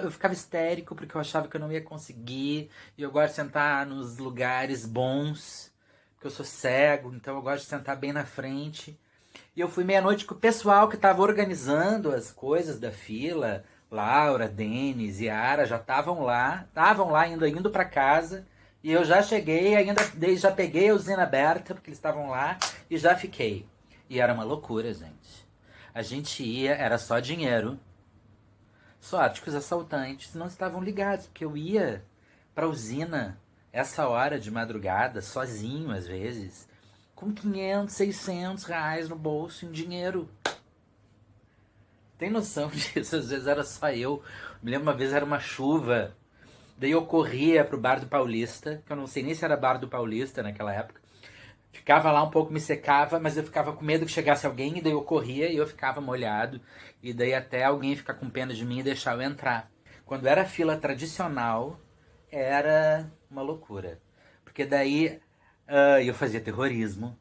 Eu ficava histérico porque eu achava que eu não ia conseguir. E eu gosto de sentar nos lugares bons, porque eu sou cego, então eu gosto de sentar bem na frente. E eu fui meia-noite com o pessoal que estava organizando as coisas da fila. Laura, Denis e Ara já estavam lá ainda indo para casa. E eu já cheguei, já peguei a usina aberta, porque eles estavam lá, e já fiquei. E era uma loucura, gente. A gente ia, era só dinheiro. Sorte que os assaltantes não estavam ligados, porque eu ia pra usina essa hora de madrugada, sozinho às vezes, com 500, 600 reais no bolso em dinheiro. Tem noção disso? Às vezes era só eu. Me lembro uma vez era uma chuva. Daí eu corria pro Bar do Paulista, que eu não sei nem se era Bar do Paulista naquela época. Ficava lá um pouco, me secava, mas eu ficava com medo que chegasse alguém, e daí eu corria e eu ficava molhado. E daí até alguém ficar com pena de mim e deixar eu entrar. Quando era fila tradicional, era uma loucura. Porque daí eu fazia terrorismo,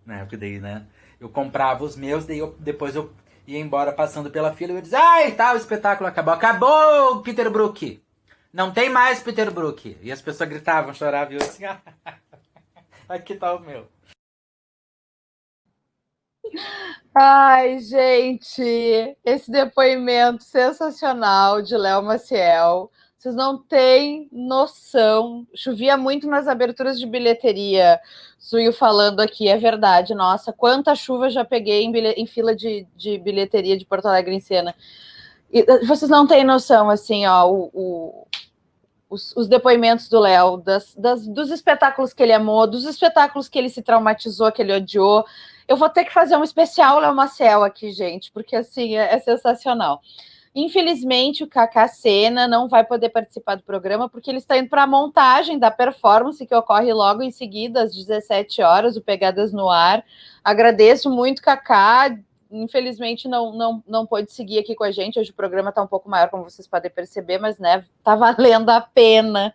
né? Porque daí, né? Eu comprava os meus, daí depois eu ia embora passando pela fila e eu dizia, ai, tá, o espetáculo acabou. Acabou, Peter Brook! Não tem mais Peter Brook. E as pessoas gritavam, choravam, e eu assim, aqui tá o meu. Ai, gente, esse depoimento sensacional de Léo Maciel. Vocês não têm noção. Chovia muito nas aberturas de bilheteria. Zuio falando aqui, é verdade. Nossa, quanta chuva já peguei em fila de bilheteria de Porto Alegre em cena. E vocês não têm noção, assim, ó, os depoimentos do Léo, dos espetáculos que ele amou, dos espetáculos que ele se traumatizou, que ele odiou. Eu vou ter que fazer um especial Léo Maciel aqui, gente, porque assim é sensacional. Infelizmente, o Cacá Sena não vai poder participar do programa, porque ele está indo para a montagem da performance, que ocorre logo em seguida, às 17 horas, o Pegadas no Ar. Agradeço muito, Cacá. Infelizmente, não pôde seguir aqui com a gente. Hoje o programa está um pouco maior, como vocês podem perceber, mas né, tá valendo a pena.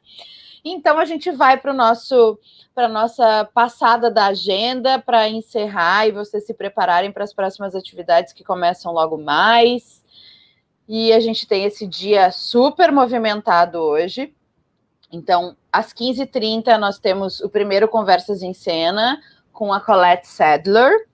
Então, a gente vai para a nossa passada da agenda para encerrar e vocês se prepararem para as próximas atividades que começam logo mais. E a gente tem esse dia super movimentado hoje. Então, às 15h30, nós temos o primeiro Conversas em Cena com a Colette Sadler.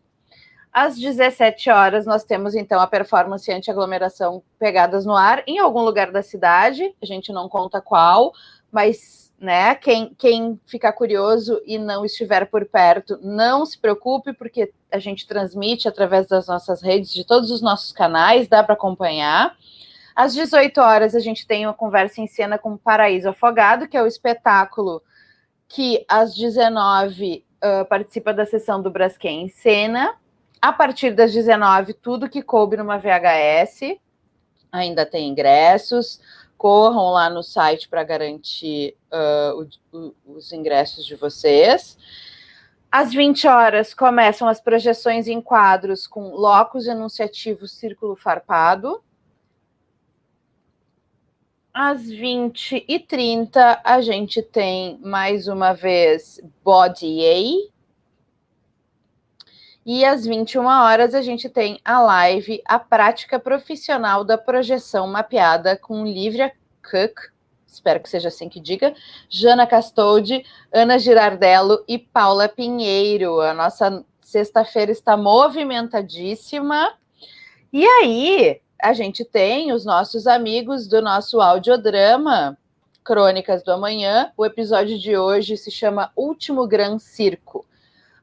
Às 17 horas, nós temos, então, a performance anti-aglomeração Pegadas no Ar em algum lugar da cidade. A gente não conta qual, mas né, quem ficar curioso e não estiver por perto, não se preocupe, porque a gente transmite através das nossas redes, de todos os nossos canais, dá para acompanhar. Às 18 horas, a gente tem uma conversa em cena com Paraíso Afogado, que é o espetáculo que, às 19 participa da sessão do Braskem em Cena. A partir das 19, tudo que coube numa VHS. Ainda tem ingressos. Corram lá no site para garantir os ingressos de vocês. Às 20 horas começam as projeções em quadros com locus enunciativo Círculo Farpado. Às 20h30, a gente tem, mais uma vez, Body A. E às 21 horas, a gente tem a live A Prática Profissional da Projeção Mapeada com Lívia Cook, espero que seja assim que diga, Jana Castoldi, Ana Girardello e Paula Pinheiro. A nossa sexta-feira está movimentadíssima. E aí, a gente tem os nossos amigos do nosso audiodrama, Crônicas do Amanhã. O episódio de hoje se chama Último Gran Circo.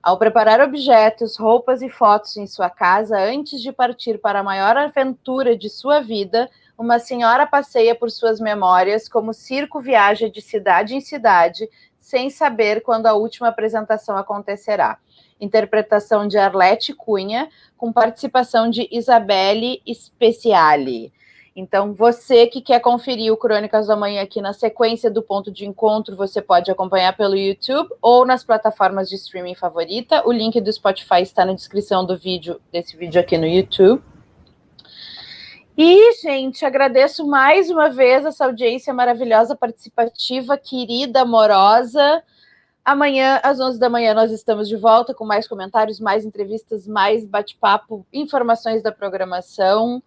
Ao preparar objetos, roupas e fotos em sua casa antes de partir para a maior aventura de sua vida, uma senhora passeia por suas memórias como o circo viaja de cidade em cidade, sem saber quando a última apresentação acontecerá. Interpretação de Arlete Cunha, com participação de Isabelle Speciali. Então, você que quer conferir o Crônicas do Amanhã aqui na sequência do Ponto de Encontro, você pode acompanhar pelo YouTube ou nas plataformas de streaming favorita. O link do Spotify está na descrição desse vídeo aqui no YouTube. E, gente, agradeço mais uma vez essa audiência maravilhosa, participativa, querida, amorosa. Amanhã, às 11 da manhã, nós estamos de volta com mais comentários, mais entrevistas, mais bate-papo, informações da programação.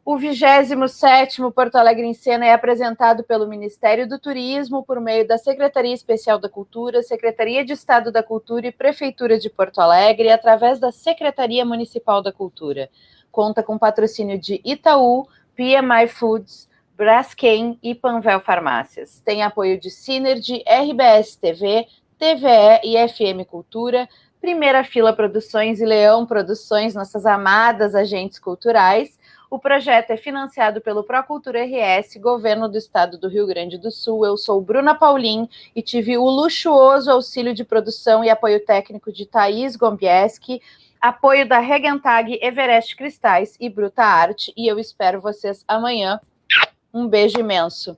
O 27º Porto Alegre em Cena é apresentado pelo Ministério do Turismo por meio da Secretaria Especial da Cultura, Secretaria de Estado da Cultura e Prefeitura de Porto Alegre, através da Secretaria Municipal da Cultura. Conta com patrocínio de Itaú, PMI Foods, Braskem e Panvel Farmácias. Tem apoio de Synergy, RBS TV, TVE e FM Cultura, Primeira Fila Produções e Leão Produções, nossas amadas agentes culturais. O projeto é financiado pelo Procultura RS, Governo do Estado do Rio Grande do Sul. Eu sou Bruna Paulin e tive o luxuoso auxílio de produção e apoio técnico de Thaís Gombieski, apoio da Regentag, Everest Cristais e Bruta Arte. E eu espero vocês amanhã. Um beijo imenso.